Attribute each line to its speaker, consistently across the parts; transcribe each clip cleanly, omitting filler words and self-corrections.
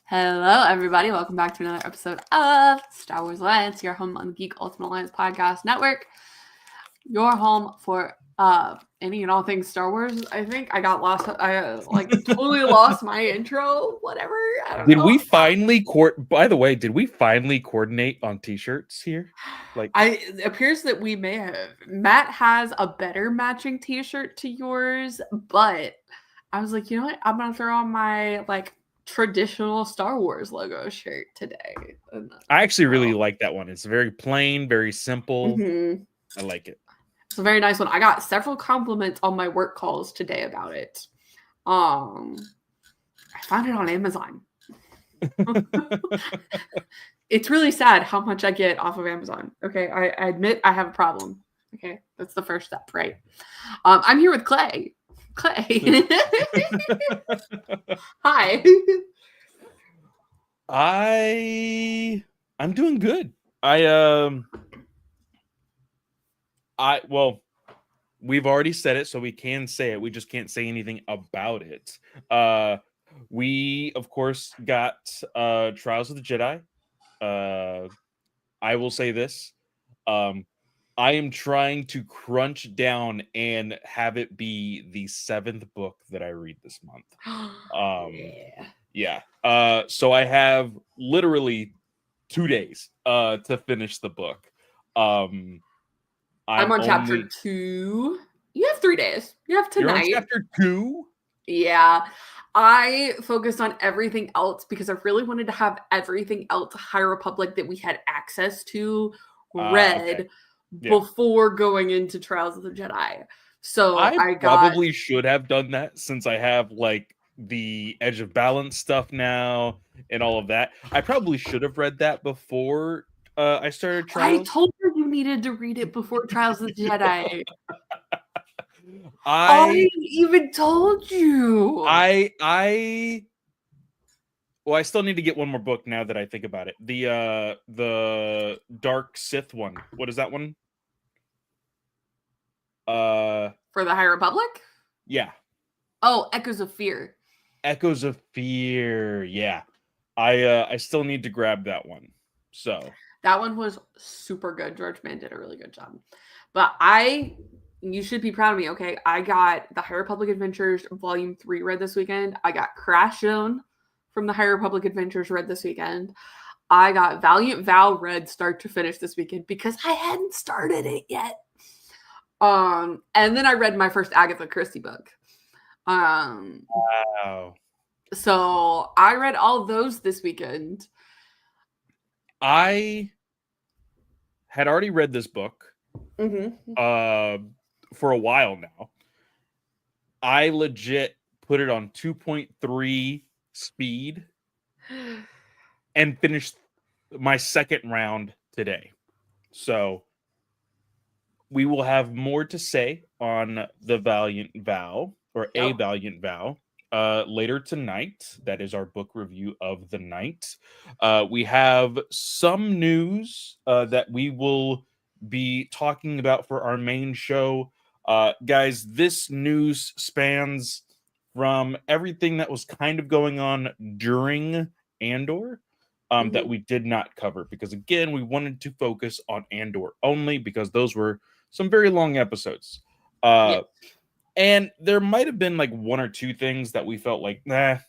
Speaker 1: Hello, everybody. Welcome back to another episode of Star Wars Alliance, your home on the Geek Ultimate Alliance Podcast Network. Your home for any and all things Star Wars. I think I got lost. I totally lost my intro. Whatever. I don't know.
Speaker 2: Did we finally By the way, did we finally coordinate on T-shirts here?
Speaker 1: It appears that we may have. Matt has a better matching T-shirt to yours, but I was like, you know what? I'm gonna throw on my traditional Star Wars logo shirt today.
Speaker 2: I actually really like that one. It's very plain, very simple.
Speaker 1: Mm-hmm.
Speaker 2: I like it.
Speaker 1: It's a very nice one. I got several compliments on my work calls today about it. I found it on Amazon. It's really sad how much I get off of Amazon. Okay, I admit I have a problem. Okay, that's the first step, right? I'm here with Clay. Clay. Hi.
Speaker 2: I'm doing good. We've already said it, so we can say it. We just can't say anything about it. We of course got Trials of the Jedi. I will say this. I am trying to crunch down and have it be the 7th book that I read this month. Yeah. So I have literally 2 days to finish the book.
Speaker 1: I'm on chapter 2. You have 3 days. You have tonight.
Speaker 2: You're on chapter 2?
Speaker 1: Yeah. I focused on everything else because I really wanted to have everything else High Republic that we had access to read before going into Trials of the Jedi. So I
Speaker 2: probably should have done that since I have the Edge of Balance stuff now and all of that. I probably should have read that before I started Trials.
Speaker 1: I told you needed to read it before Trials of the Jedi. I even told you.
Speaker 2: I still need to get one more book now that I think about it. The Dark Sith one. What is that one?
Speaker 1: For the High Republic?
Speaker 2: Yeah.
Speaker 1: Oh, Echoes of Fear.
Speaker 2: Echoes of Fear. Yeah. I still need to grab that one. So
Speaker 1: that one was super good. George Mann did a really good job. But you should be proud of me, okay? I got the High Republic Adventures Volume 3 read this weekend. I got Crash Zone from the High Republic Adventures read this weekend. I got Valiant Vow read start to finish this weekend because I hadn't started it yet. And then I read my first Agatha Christie book.
Speaker 2: Wow.
Speaker 1: So I read all those this weekend.
Speaker 2: I had already read this book for a while now. I legit put it on 2.3 speed and finished my second round today. So we will have more to say on the Valiant Vow or A Valiant Vow later tonight. That is our book review of the night. We have some news that we will be talking about for our main show. Guys, this news spans from everything that was kind of going on during Andor that we did not cover because, again, we wanted to focus on Andor only because those were some very long episodes. And there might have been one or two things that we felt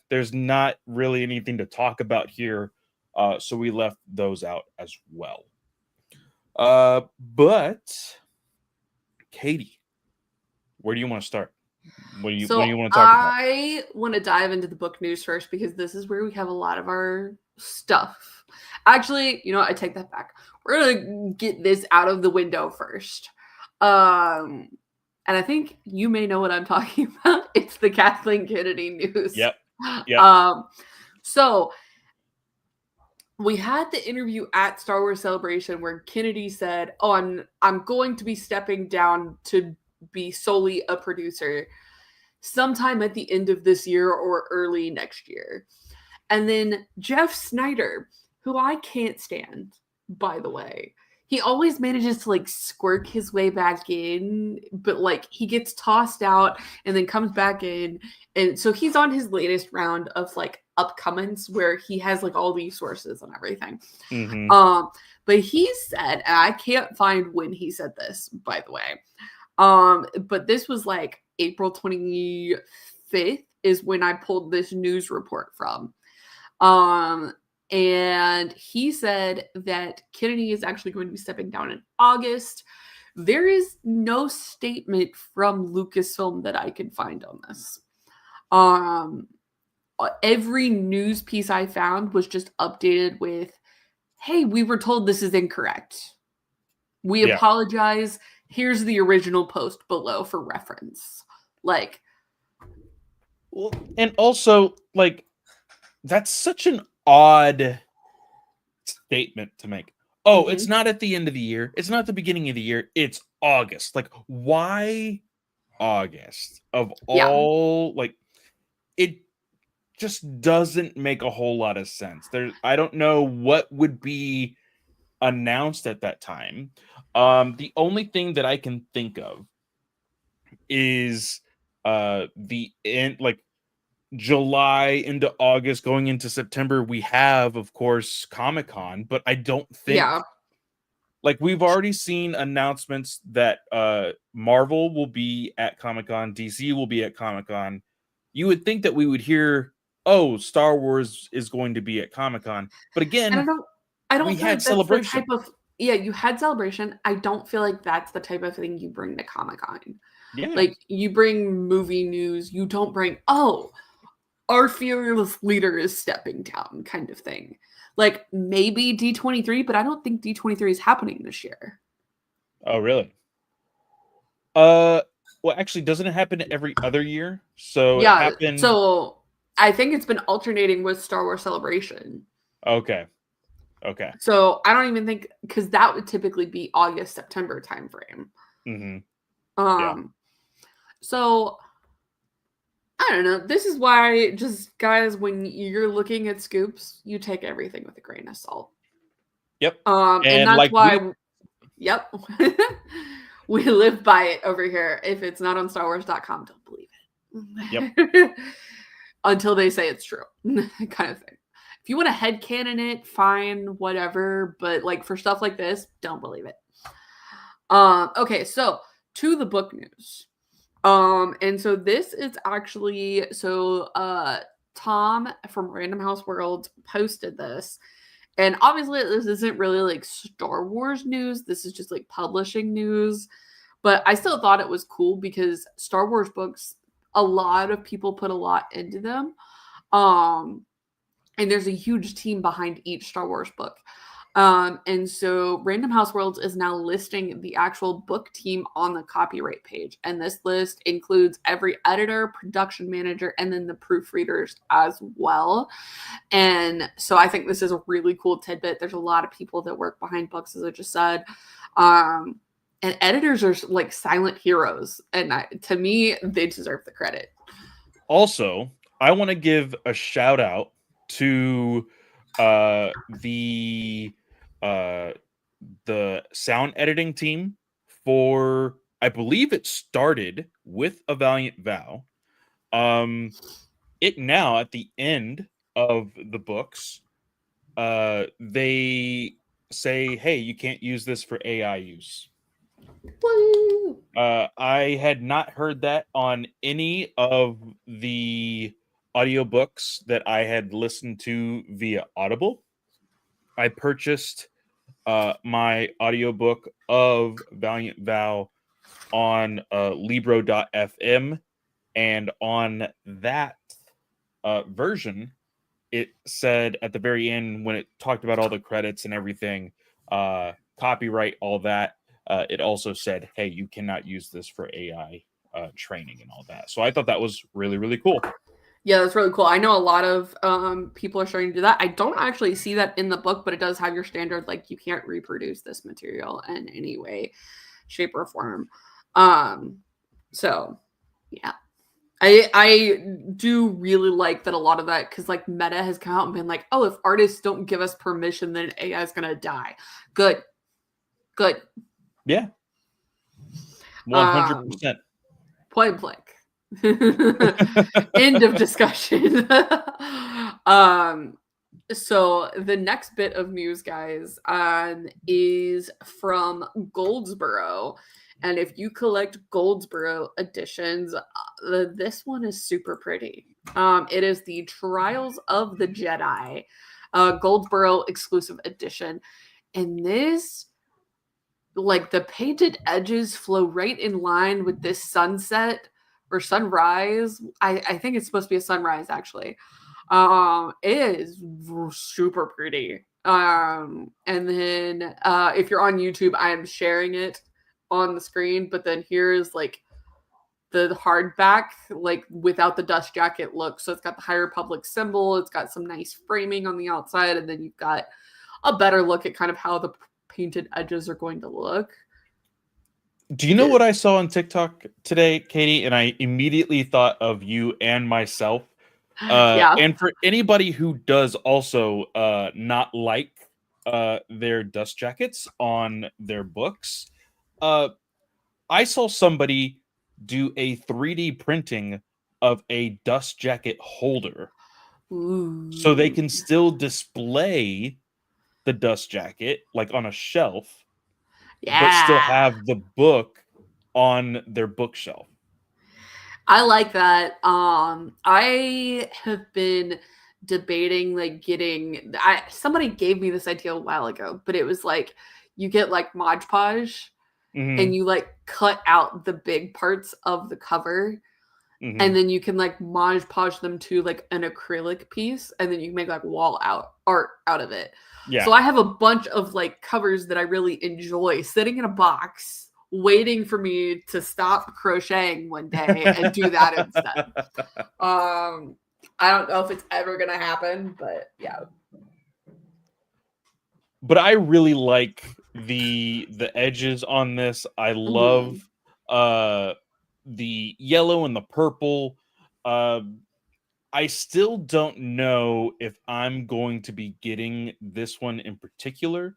Speaker 2: there's not really anything to talk about here. So we left those out as well. But Katie, where do you want to start? What do you want to talk about?
Speaker 1: I want to dive into the book news first because this is where we have a lot of our stuff. Actually, I take that back. We're going to get this out of the window first. And I think you may know what I'm talking about. It's the Kathleen Kennedy news.
Speaker 2: Yep.
Speaker 1: So we had the interview at Star Wars Celebration where Kennedy said, I'm going to be stepping down to be solely a producer sometime at the end of this year or early next year. And then Jeff Snyder, who I can't stand, by the way, he always manages to like squirk his way back in, but like he gets tossed out and then comes back in. And so he's on his latest round of like upcomings where he has like all these sources and everything.
Speaker 2: Mm-hmm.
Speaker 1: But he said, and I can't find when he said this, by the way. But this was like April 25th is when I pulled this news report from. And he said that Kennedy is actually going to be stepping down in August. There is no statement from Lucasfilm that I can find on this. Every news piece I found was just updated with, hey, we were told this is incorrect. We apologize. Here's the original post below for reference. Like,
Speaker 2: well, and also, like, that's such an odd statement to make. Oh, it's not at the end of the year. It's not the beginning of the year. It's August. Like, why August? Of all, like, it just doesn't make a whole lot of sense. I don't know what would be announced at that time. The only thing that I can think of is the end, like July into August, going into September. We have, of course, Comic-Con, but I don't think like we've already seen announcements that Marvel will be at Comic-Con, DC will be at Comic-Con. You would think that we would hear, oh, Star Wars is going to be at Comic-Con, but again,
Speaker 1: I don't
Speaker 2: we
Speaker 1: feel
Speaker 2: had
Speaker 1: like that's
Speaker 2: Celebration.
Speaker 1: the type of you had Celebration. I don't feel like that's the type of thing you bring to Comic-Con.
Speaker 2: Yeah.
Speaker 1: Like, you bring movie news, you don't bring, oh, our fearless leader is stepping down kind of thing. Like, maybe D23, but I don't think D23 is happening this year.
Speaker 2: Oh, really? Well, actually, doesn't it happen every other year? So
Speaker 1: yeah,
Speaker 2: it happened.
Speaker 1: So I think it's been alternating with Star Wars Celebration.
Speaker 2: Okay.
Speaker 1: So I don't even think, because that would typically be August, September timeframe.
Speaker 2: Mm-hmm.
Speaker 1: So I don't know. This is why, just guys, when you're looking at scoops, you take everything with a grain of salt.
Speaker 2: Yep.
Speaker 1: And that's like why. Yep. We live by it over here. If it's not on StarWars.com, don't believe it.
Speaker 2: Yep.
Speaker 1: Until they say it's true, kind of thing. If you want to headcanon it, fine, whatever. But like for stuff like this, don't believe it. Okay, so to the book news. And so this is actually, Tom from Random House World posted this. And obviously this isn't really like Star Wars news. This is just like publishing news. But I still thought it was cool because Star Wars books, a lot of people put a lot into them. And there's a huge team behind each Star Wars book. And so Random House Worlds is now listing the actual book team on the copyright page. And this list includes every editor, production manager, and then the proofreaders as well. And so I think this is a really cool tidbit. There's a lot of people that work behind books, as I just said. And editors are like silent heroes. And to me, they deserve the credit.
Speaker 2: Also, I want to give a shout out to the sound editing team for, I believe it started with a Valiant Vow. It now at the end of the books, they say, hey, you can't use this for AI use. I had not heard that on any of the audiobooks that I had listened to via Audible. I purchased my audiobook of Valiant Vow on Libro.fm, and on that version, it said at the very end, when it talked about all the credits and everything, copyright, all that, it also said, hey, you cannot use this for AI training and all that. So I thought that was really, really cool.
Speaker 1: Yeah, that's really cool. I know a lot of people are starting to do that. I don't actually see that in the book, but it does have your standard, like, you can't reproduce this material in any way, shape, or form. So, yeah. I do really like that a lot of that, because, like, Meta has come out and been like, oh, if artists don't give us permission, then AI is going to die. Good. Good.
Speaker 2: Yeah,
Speaker 1: Um,
Speaker 2: 100%.
Speaker 1: point blank. End of discussion. So the next bit of news, guys, is from Goldsboro. And if you collect Goldsboro editions, this one is super pretty. It is the Trials of the Jedi, Goldsboro exclusive edition. And this, like, the painted edges flow right in line with this sunset or sunrise. I think it's supposed to be a sunrise, actually. It is super pretty. And then if you're on YouTube, I am sharing it on the screen, but then here's like the hardback, like without the dust jacket look. So it's got the High Republic symbol, it's got some nice framing on the outside, and then you've got a better look at kind of how the painted edges are going to look.
Speaker 2: Do you know what I saw on TikTok today, Katie? And I immediately thought of you and myself.
Speaker 1: Yeah.
Speaker 2: And for anybody who does also not like their dust jackets on their books, I saw somebody do a 3D printing of a dust jacket holder.
Speaker 1: Ooh.
Speaker 2: So they can still display the dust jacket like on a shelf, but still have the book on their bookshelf.
Speaker 1: I like that. I have been debating like getting somebody gave me this idea a while ago, but it was like you get like Mod Podge and you like cut out the big parts of the cover and then you can like Mod Podge them to like an acrylic piece and then you can make like wall art out of it.
Speaker 2: Yeah.
Speaker 1: So I have a bunch of like covers that I really enjoy sitting in a box waiting for me to stop crocheting one day and do that instead. I don't know if it's ever gonna happen, but yeah.
Speaker 2: But I really like the edges on this. I love the yellow and the purple. I still don't know if I'm going to be getting this one in particular.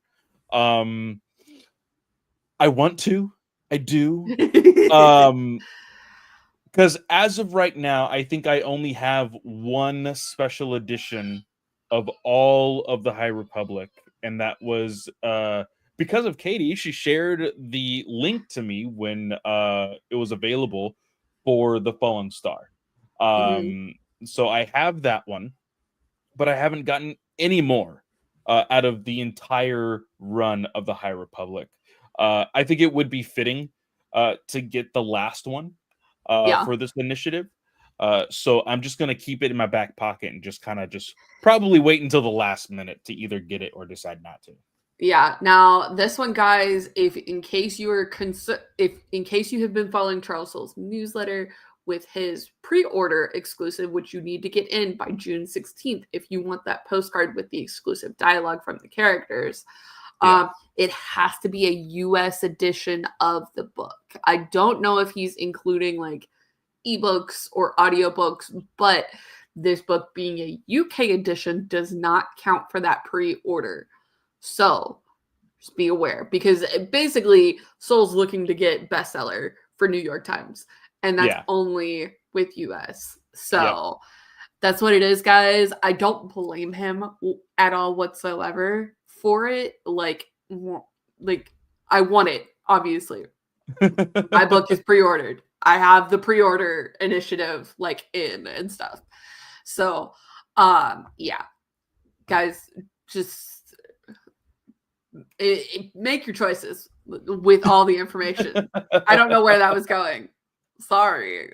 Speaker 2: I want to. I do. Because as of right now, I think I only have one special edition of all of the High Republic, and that was because of Katie. She shared the link to me when it was available for the Fallen Star. So I have that one, but I haven't gotten any more out of the entire run of the High Republic. I think it would be fitting to get the last one for this initiative. So I'm just going to keep it in my back pocket and just kind of just probably wait until the last minute to either get it or decide not to.
Speaker 1: Yeah. Now this one, guys, if in case you are if in case you have been following Charles Soule's newsletter with his pre-order exclusive, which you need to get in by June 16th if you want that postcard with the exclusive dialogue from the characters. It has to be a US edition of the book. I don't know if he's including like ebooks or audiobooks, but this book being a UK edition does not count for that pre-order. So just be aware, because basically Soule's looking to get bestseller for New York Times, and that's only with US. So that's what it is, guys. I don't blame him at all whatsoever for it. Like I want it, obviously. My book is pre-ordered. I have the pre-order initiative like in and stuff. So yeah, guys, just make your choices with all the information. I don't know where that was going. Sorry.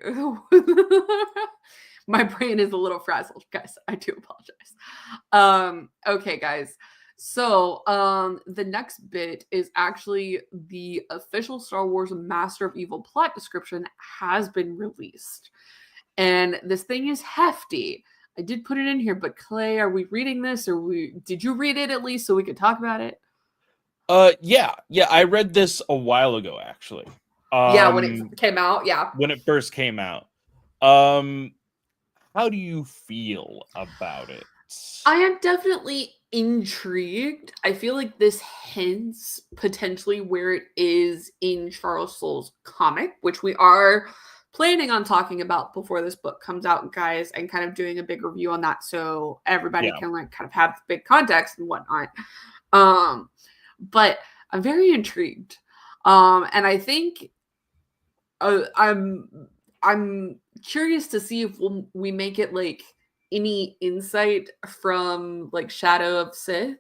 Speaker 1: My brain is a little frazzled, guys. I do apologize. Okay, guys. So the next bit is actually the official Star Wars Master of Evil plot description has been released. And this thing is hefty. I did put it in here, but Clay, are we reading this, or did you read it at least so we could talk about it?
Speaker 2: Yeah, I read this a while ago, actually.
Speaker 1: When it came out,
Speaker 2: when it first came out. How do you feel about it?
Speaker 1: I am definitely intrigued. I feel like this hints potentially where it is in Charles Soule's comic, which we are planning on talking about before this book comes out, guys, and kind of doing a big review on that so everybody
Speaker 2: Yeah.
Speaker 1: can like kind of have the big context and whatnot. But I'm very intrigued. And I think I'm curious to see if we make it like any insight from like Shadow of Sith,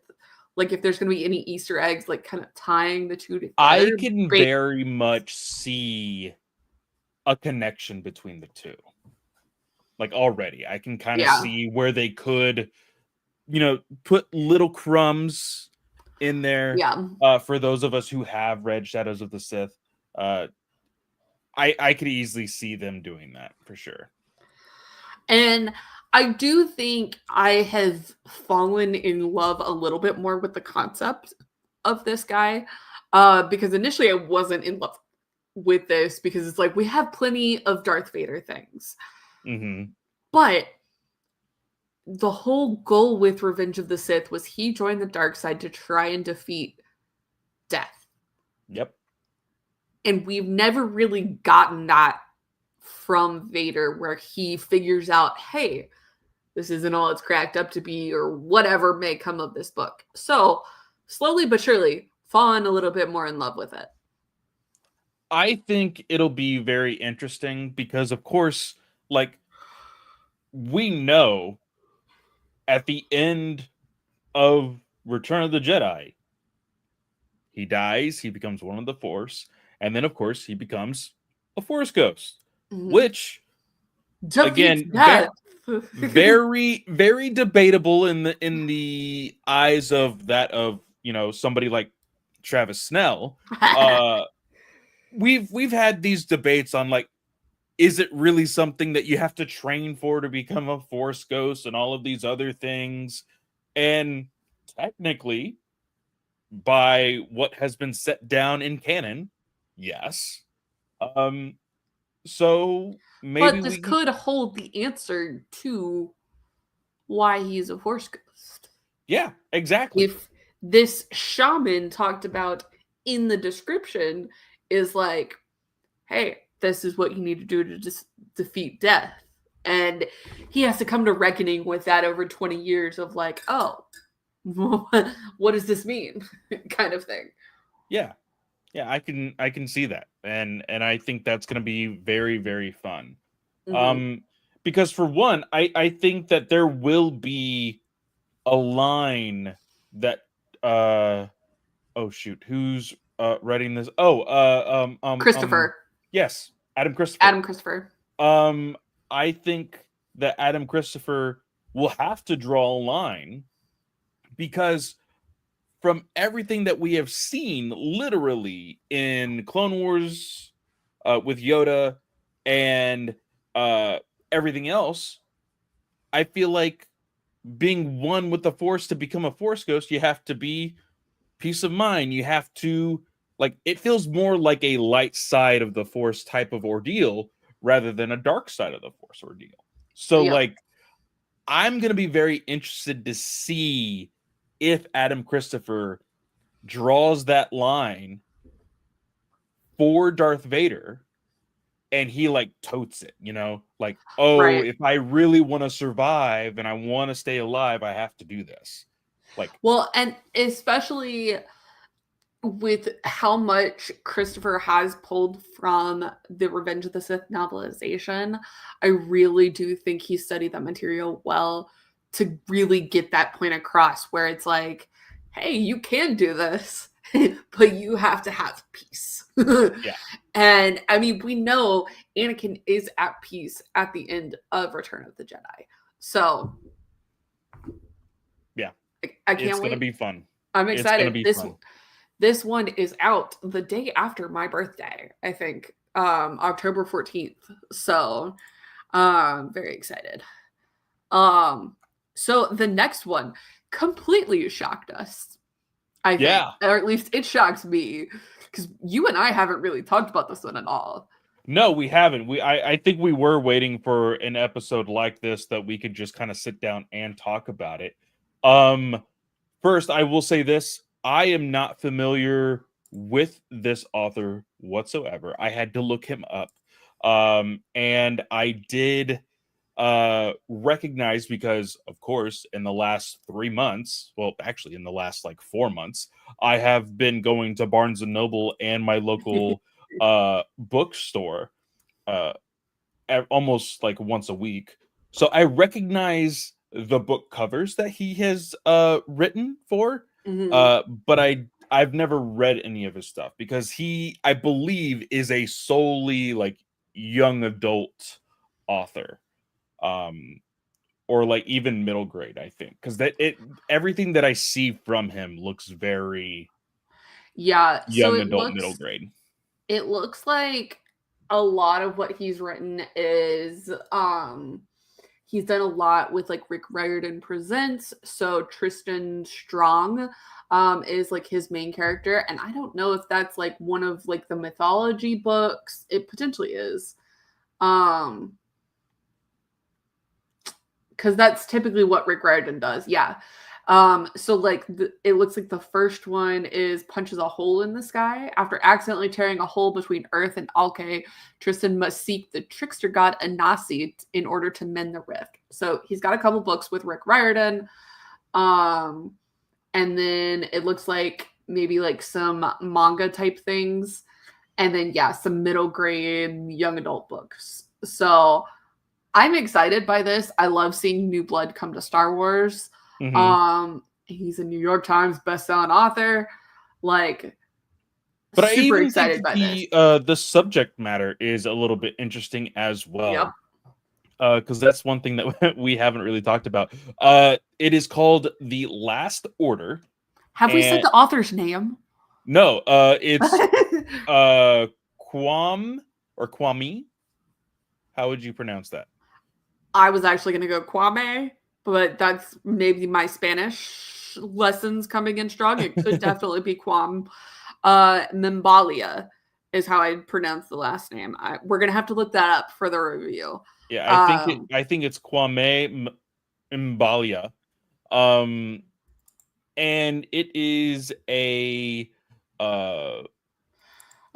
Speaker 1: like if there's going to be any Easter eggs, like kind of tying the two together.
Speaker 2: I can very much see a connection between the two. Like already, I can kind of see where they could, put little crumbs in there.
Speaker 1: Yeah.
Speaker 2: For those of us who have read Shadows of the Sith, I could easily see them doing that for sure.
Speaker 1: And I do think I have fallen in love a little bit more with the concept of this guy. Because initially I wasn't in love with this because it's like we have plenty of Darth Vader things.
Speaker 2: Mm-hmm.
Speaker 1: But the whole goal with Revenge of the Sith was he joined the dark side to try and defeat death.
Speaker 2: Yep.
Speaker 1: And we've never really gotten that from Vader where he figures out, hey, this isn't all it's cracked up to be or whatever may come of this book. So slowly but surely fallen a little bit more in love with it.
Speaker 2: I think it'll be very interesting because, of course, like, we know at the end of Return of the Jedi, he dies, he becomes one of the Force, and then, of course, he becomes a Force ghost, which, again, very, very debatable in the eyes of somebody like Travis Snell. We've had these debates on, like, is it really something that you have to train for to become a Force ghost and all of these other things? And technically, by what has been set down in canon, yes. So maybe
Speaker 1: but this could hold the answer to why he's a Force ghost.
Speaker 2: Yeah, exactly.
Speaker 1: If this shaman talked about in the description is like, hey, this is what you need to do to just defeat death. And he has to come to reckoning with that over 20 years of like, oh, what does this mean? kind of thing.
Speaker 2: Yeah. Yeah, I can see that. And I think that's going to be very, very fun. Mm-hmm. Because for one, I think that there will be a line that oh shoot, who's writing this?
Speaker 1: Christopher.
Speaker 2: Yes, Adam Christopher. I think that Adam Christopher will have to draw a line because from everything that we have seen literally in Clone Wars with Yoda and everything else, I feel like being one with the Force to become a Force ghost, you have to be peace of mind. You have to, like, it feels more like a light side of the Force type of ordeal rather than a dark side of the Force ordeal. So, like, I'm going to be very interested to see if Adam Christopher draws that line for Darth Vader and he, like, totes it, like, oh, if I really want to survive and I want to stay alive, I have to do this. Like,
Speaker 1: well, and especially with how much Christopher has pulled from the Revenge of the Sith novelization, I really do think he studied that material well to really get that point across where it's like, hey, you can do this, but you have to have peace.
Speaker 2: Yeah.
Speaker 1: And I mean, we know Anakin is at peace at the end of Return of the Jedi. So
Speaker 2: yeah,
Speaker 1: I can't wait.
Speaker 2: It's going to be fun.
Speaker 1: I'm excited. This one is out the day after my birthday, I think, October 14th. So, very excited. So the next one completely shocked us. I think, or at least it shocks me because you and I haven't really talked about this one at all.
Speaker 2: No, we haven't. I think we were waiting for an episode like this that we could just kind of sit down and talk about it. Um, First, I will say this: I am not familiar with this author whatsoever. I had to look him up, and I did recognize, because of course in the last 3 months, well actually in the last like 4 months, I have been going to Barnes and Noble and my local bookstore uh almost like once a week, so I recognize the book covers that he has written for,
Speaker 1: Mhm.
Speaker 2: but I've never read any of his stuff because he, I believe, is a solely like young adult author, um or like even middle grade, I think, because that it everything that I see from him looks very
Speaker 1: Yeah, so
Speaker 2: young adult, middle grade.
Speaker 1: it looks like a lot of what he's written is he's done a lot with like Rick Riordan Presents. So Tristan Strong is like his main character, and I don't know if that's like one of like the mythology books. It potentially is. Um because that's typically what Rick Riordan does. Yeah. So like it looks like the first one is punches a hole in the sky. After accidentally tearing a hole between Earth and Alke, Tristan must seek the trickster god Anasi in order to mend the rift. So he's got a couple books with Rick Riordan. Um, and then it looks like maybe like some manga type things. And then yeah, some middle grade young adult books. So I'm excited by this. I love seeing new blood come to Star Wars.
Speaker 2: Hmm.
Speaker 1: He's a New York Times bestselling author. Like,
Speaker 2: But I
Speaker 1: super
Speaker 2: even think
Speaker 1: excited by this.
Speaker 2: the subject matter is a little bit interesting as
Speaker 1: Yep.
Speaker 2: well, because that's one thing that we haven't really talked about. It is called The Last Order,
Speaker 1: Have we said
Speaker 2: and
Speaker 1: the author's name?
Speaker 2: no, it's Quam or Kwame. How would you pronounce that?
Speaker 1: I was actually going to go Kwame, but that's maybe my Spanish lessons coming in strong. It could definitely be Kwam. Mimbalia is how I pronounce the last name. We're going to have to look that up for the review.
Speaker 2: Yeah,
Speaker 1: Um,
Speaker 2: I think it's Kwame Mbalia. Um, and it is a uh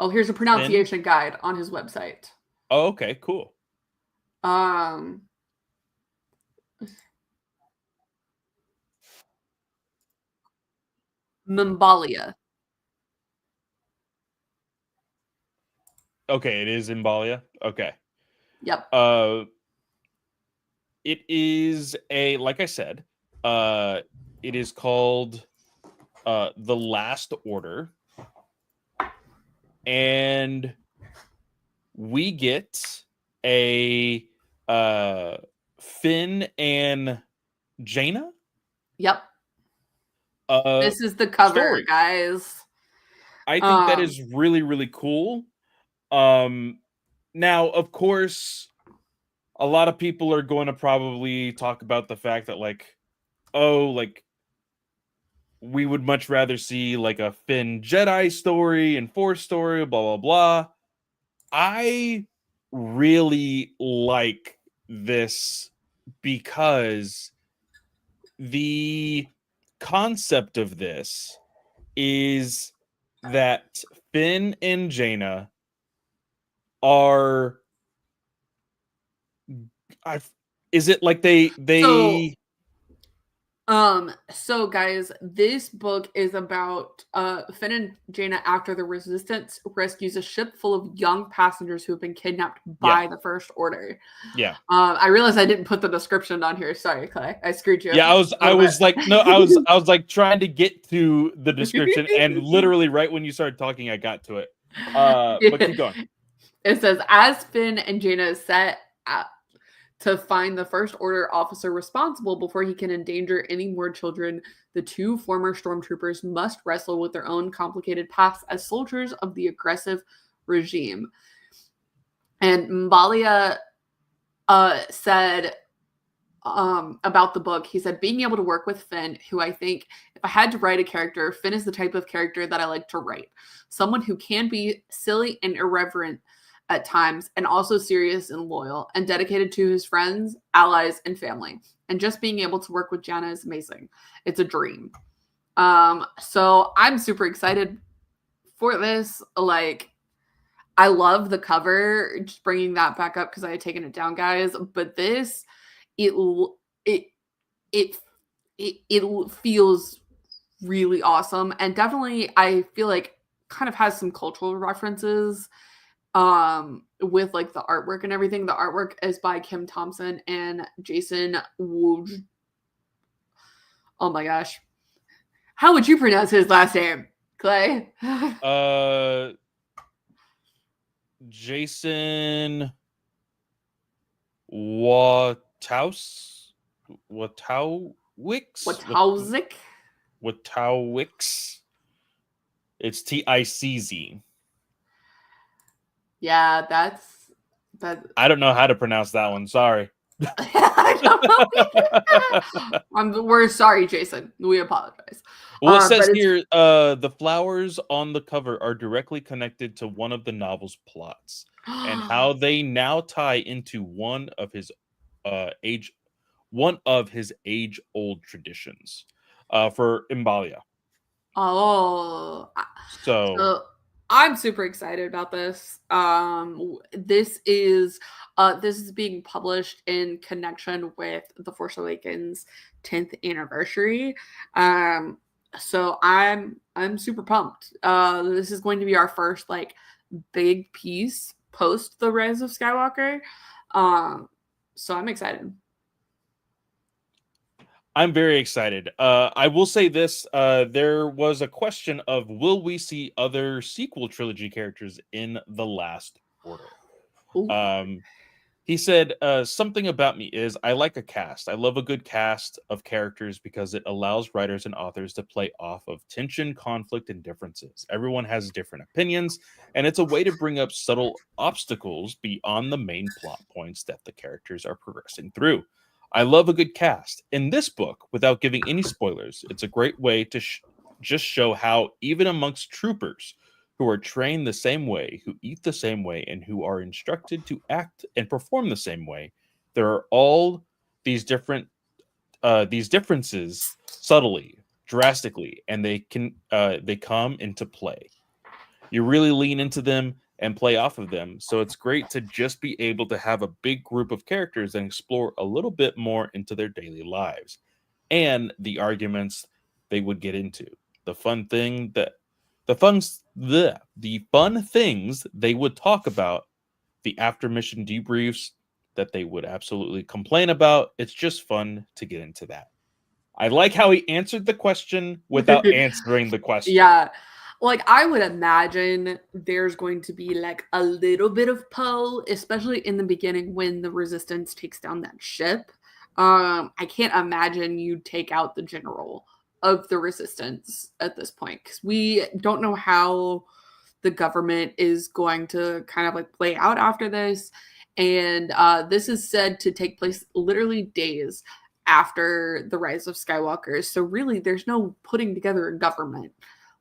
Speaker 1: oh, here's a
Speaker 2: thin.
Speaker 1: pronunciation guide on his website.
Speaker 2: Oh, okay, cool.
Speaker 1: Um, Mimbalia.
Speaker 2: Okay, it is Mbalia. Okay.
Speaker 1: Yep.
Speaker 2: Uh, it is a, like I said, uh, it is called The Last Order, and we get a Finn and Jaina
Speaker 1: Yep.
Speaker 2: uh
Speaker 1: This is the cover,
Speaker 2: story.
Speaker 1: guys.
Speaker 2: I think that
Speaker 1: Um,
Speaker 2: is really, really cool. Um, Now, of course, a lot of people are going to probably talk about the fact that, like, oh, like, we would much rather see like a Finn Jedi story and Force story, blah blah blah. I really like this because the concept of this is that Finn and Jaina are, I, is it like
Speaker 1: so
Speaker 2: they
Speaker 1: so guys, this book is about Finn and Jaina after the Resistance rescues a ship full of young passengers who have been kidnapped
Speaker 2: yeah,
Speaker 1: by the First Order.
Speaker 2: yeah.
Speaker 1: I realized I didn't put the description on here. Sorry, Clay. I screwed you
Speaker 2: Yeah,
Speaker 1: a
Speaker 2: I
Speaker 1: little
Speaker 2: was like, no,
Speaker 1: bit.
Speaker 2: I was like trying to get to the description, and literally right when you started talking, I got to it. But keep going.
Speaker 1: It says, as Finn and Jaina set out to find the First Order officer responsible before he can endanger any more children, the two former stormtroopers must wrestle with their own complicated paths as soldiers of the aggressive regime. And Mbalia said about the book, he said, being able to work with Finn, who I think if I had to write a character, Finn is the type of character that I like to write. Someone who can be silly and irreverent at times, and also serious and loyal, and dedicated to his friends, allies, and family. And just being able to work with Jana is amazing. It's a dream. So I'm super excited for this. Like, I love the cover. Just bringing that back up because I had taken it down, guys. But this, it it it it feels really awesome, and definitely I feel like kind of has some cultural references with like the artwork and everything. The artwork is by Kim Thompson and Jason Woj. Oh my gosh. How would you pronounce his last name, Clay?
Speaker 2: Jason Watowicz.
Speaker 1: Watowzik?
Speaker 2: Watowicz. It's Ticz.
Speaker 1: Yeah, that's that.
Speaker 2: I don't know how to pronounce that one. Sorry.
Speaker 1: I don't know. We're sorry, Jason. We apologize.
Speaker 2: Well, it says here, the flowers on the cover are directly connected to one of the novel's plots, and how they now tie into one of his age-old traditions for Imbalia.
Speaker 1: Oh, so I'm super excited about this. This is being published in connection with The Force Awakens 10th anniversary. So I'm super pumped. This is going to be our first like big piece post The Rise of Skywalker. So I'm excited.
Speaker 2: I'm very excited. I will say this. There was a question of, will we see other sequel trilogy characters in The Last Order? He said, something about me is I like a cast. I love a good cast of characters because it allows writers and authors to play off of tension, conflict, and differences. Everyone has different opinions, and it's a way to bring up subtle obstacles beyond the main plot points that the characters are progressing through. I love a good cast. In this book, without giving any spoilers, it's a great way to just show how even amongst troopers who are trained the same way, who eat the same way, and who are instructed to act and perform the same way, there are all these differences subtly, drastically, and they come into play. You really lean into them and play off of them. So it's great to just be able to have a big group of characters and explore a little bit more into their daily lives and the arguments they would get into. The fun things they would talk about, the after mission debriefs that they would absolutely complain about. It's just fun to get into that. I like how he answered the question without answering the question.
Speaker 1: Yeah. Like, I would imagine there's going to be like a little bit of Poe, especially in the beginning when the Resistance takes down that ship. I can't imagine you take out the general of the Resistance at this point, because we don't know how the government is going to kind of like play out after this. And this is said to take place literally days after the Rise of Skywalker. So really, there's no putting together a government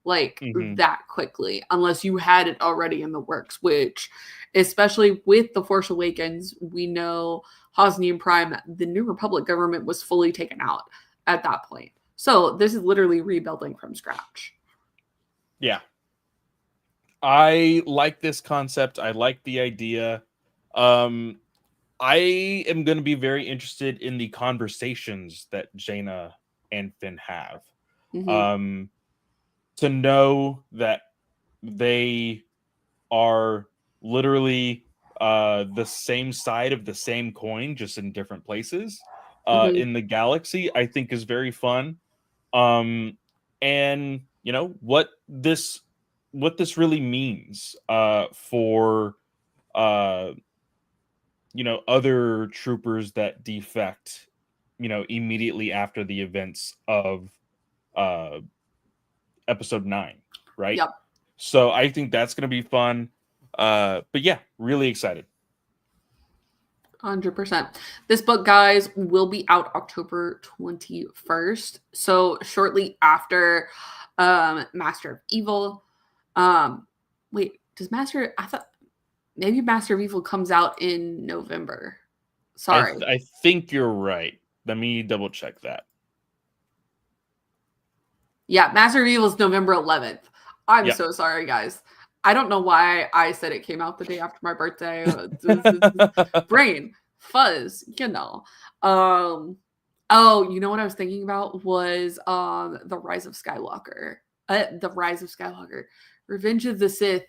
Speaker 1: like that quickly unless you had it already in the works, which, especially with The Force Awakens, we know Hosnian Prime, the New Republic government, was fully taken out at that point. So this is literally rebuilding from scratch.
Speaker 2: Yeah. I like this concept. I like the idea. I am going to be very interested in the conversations that Jaina and Finn have. To know that they are literally the same side of the same coin, just in different places in the galaxy, I think is very fun. And you know what this really means for other troopers that defect, immediately after the events of episode 9, right?
Speaker 1: Yep.
Speaker 2: So I think that's going to be fun. But yeah, really excited.
Speaker 1: 100%. This book, guys, will be out October 21st. So shortly after Master of Evil. Wait, does Master... I thought... maybe Master of Evil comes out in November. Sorry.
Speaker 2: I think you're right. Let me double check that.
Speaker 1: Yeah, Master of Evil is November 11th. I'm
Speaker 2: Yeah.
Speaker 1: so sorry, guys. I don't know why I said it came out the day after my birthday. Brain fuzz, you know. Oh, you know what I was thinking about was the Rise of Skywalker. The Rise of Skywalker. Revenge of the Sith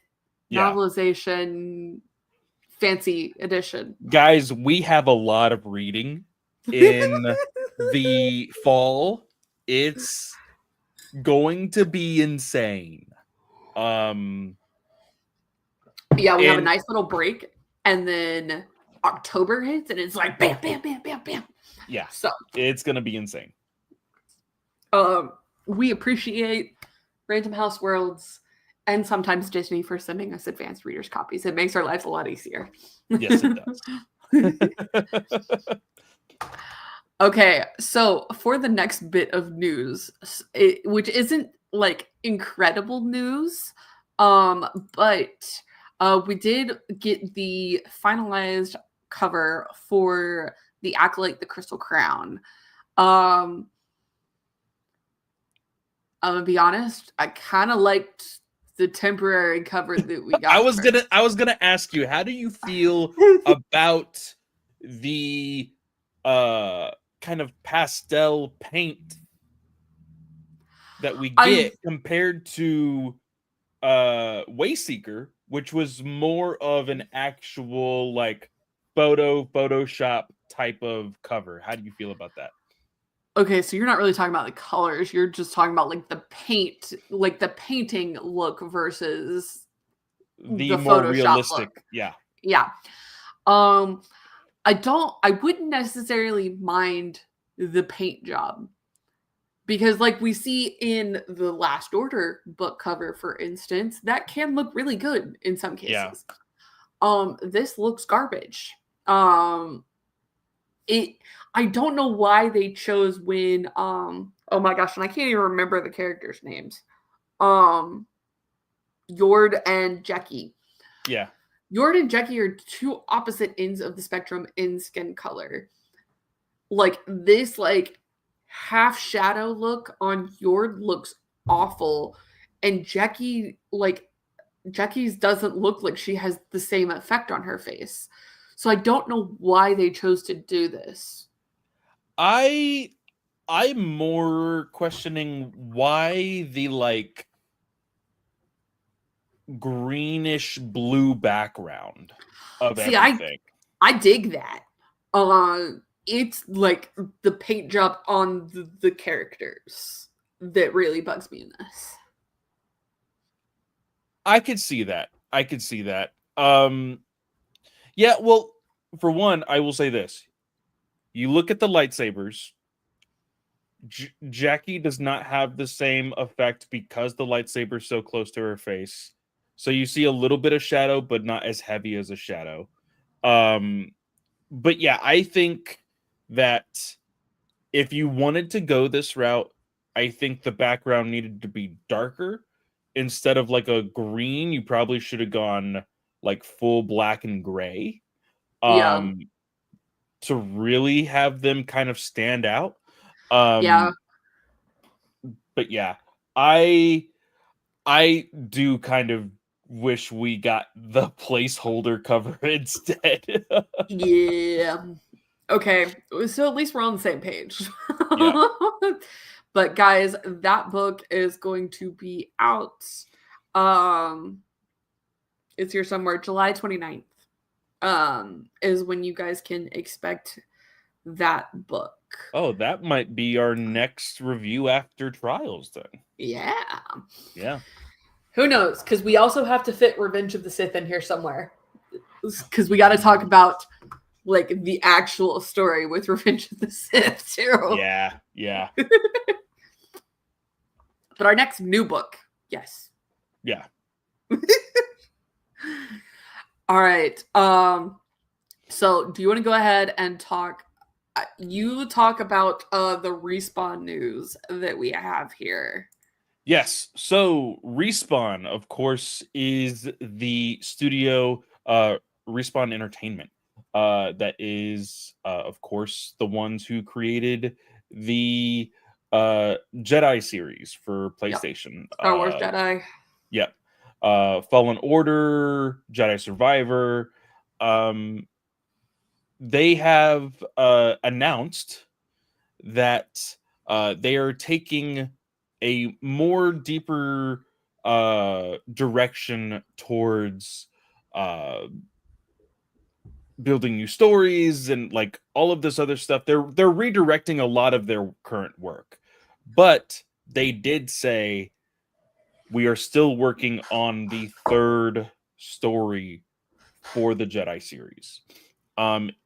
Speaker 2: Yeah.
Speaker 1: novelization fancy edition.
Speaker 2: Guys, we have a lot of reading in the fall. It's going to be insane.
Speaker 1: Yeah, we have a nice little break, and then October hits, and it's like bam, bam, bam, bam, bam.
Speaker 2: Yeah,
Speaker 1: so
Speaker 2: it's gonna be insane.
Speaker 1: We appreciate Random House Worlds and sometimes Disney for sending us advanced readers copies. It makes our life a lot easier.
Speaker 2: Yes, it does.
Speaker 1: Okay, so for the next bit of news, which isn't like incredible news, but we did get the finalized cover for the Acolyte, the Crystal Crown. I'm gonna be honest, I kind of liked the temporary cover that we got.
Speaker 2: I was gonna ask you, how do you feel about the kind of pastel paint that we get compared to Wayseeker, which was more of an actual like Photoshop type of cover? How do you feel about that?
Speaker 1: Okay, so you're not really talking about the colors. You're just talking about like the paint, like the painting look versus
Speaker 2: the more Photoshop realistic look.
Speaker 1: Yeah. I wouldn't necessarily mind the paint job, because like we see in the Last Order book cover, for instance, that can look really good in some cases. This looks garbage. I don't know why they chose when oh my gosh, and I can't even remember the characters' names. Yord and Jackie.
Speaker 2: Yeah.
Speaker 1: Yord and Jackie are two opposite ends of the spectrum in skin color. Like this like half shadow look on Yord looks awful, and Jackie's doesn't look like she has the same effect on her face. So I don't know why they chose to do this.
Speaker 2: I'm more questioning why the like greenish blue background of everything.
Speaker 1: I dig that. It's like the paint job on the characters that really bugs me in this.
Speaker 2: I could see that. Yeah, well, for one, I will say this. You look at the lightsabers. Jackie does not have the same effect because the lightsaber's so close to her face. So you see a little bit of shadow, but not as heavy as a shadow. But yeah, I think that if you wanted to go this route, I think the background needed to be darker. Instead of like a green, you probably should have gone like full black and gray. To really have them kind of stand out.
Speaker 1: Yeah.
Speaker 2: But yeah, I do kind of wish we got the placeholder cover instead.
Speaker 1: Yeah. Okay, so at least we're on the same page.
Speaker 2: Yeah.
Speaker 1: But guys, that book is going to be out. It's here somewhere. July 29th is when you guys can expect that book.
Speaker 2: Oh, that might be our next review after Trials then.
Speaker 1: Yeah.
Speaker 2: Yeah.
Speaker 1: Who knows? Because we also have to fit Revenge of the Sith in here somewhere. Because we got to talk about like the actual story with Revenge of the Sith too.
Speaker 2: Yeah.
Speaker 1: But our next new book, yes.
Speaker 2: Yeah.
Speaker 1: All right. So do you want to go ahead and talk? You talk about the Respawn news that we have here.
Speaker 2: Yes. So Respawn, of course, is the studio uh, Respawn Entertainment. That is, of course, the ones who created the Jedi series for
Speaker 1: Yep.
Speaker 2: PlayStation.
Speaker 1: Star Wars Jedi.
Speaker 2: Yep. Fallen Order, Jedi Survivor. Um, they have announced that they are taking a more deeper direction towards uh, building new stories and like all of this other stuff. They're redirecting a lot of their current work, but they did say we are still working on the third story for the Jedi series.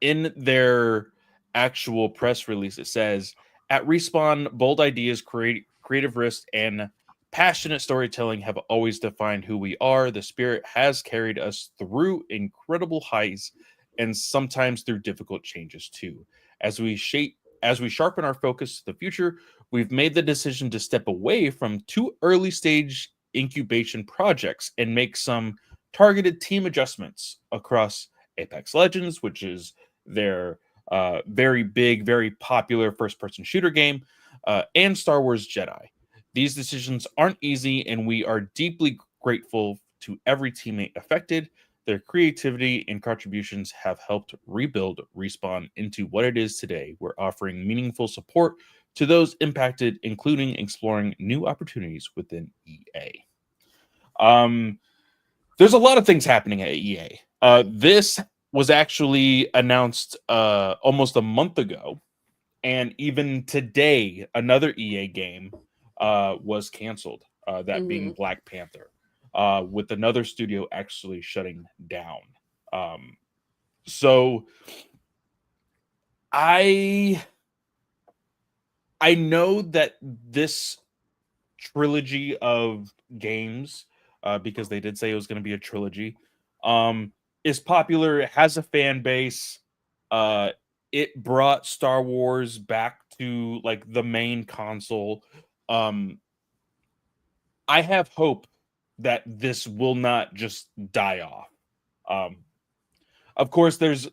Speaker 2: In their actual press release, it says at Respawn, bold ideas, creative risk, and passionate storytelling have always defined who we are. The spirit has carried us through incredible highs and sometimes through difficult changes too. As we sharpen our focus to the future, we've made the decision to step away from two early stage incubation projects and make some targeted team adjustments across Apex Legends, which is their very big, very popular first person shooter game, and Star Wars Jedi. These decisions aren't easy, and we are deeply grateful to every teammate affected. Their creativity and contributions have helped rebuild Respawn into what it is today. We're offering meaningful support to those impacted, including exploring new opportunities within EA. There's a lot of things happening at EA. This was actually announced almost a month ago, and even today, another EA game was canceled. That being
Speaker 1: Mm-hmm.
Speaker 2: Black Panther, with another studio actually shutting down. Um, so I I know that this trilogy of games, because they did say it was going to be a trilogy, is popular. It has a fan base. Uh, it brought Star Wars back to like the main console. Um, I have hope that this will not just die off. Um, of course, there's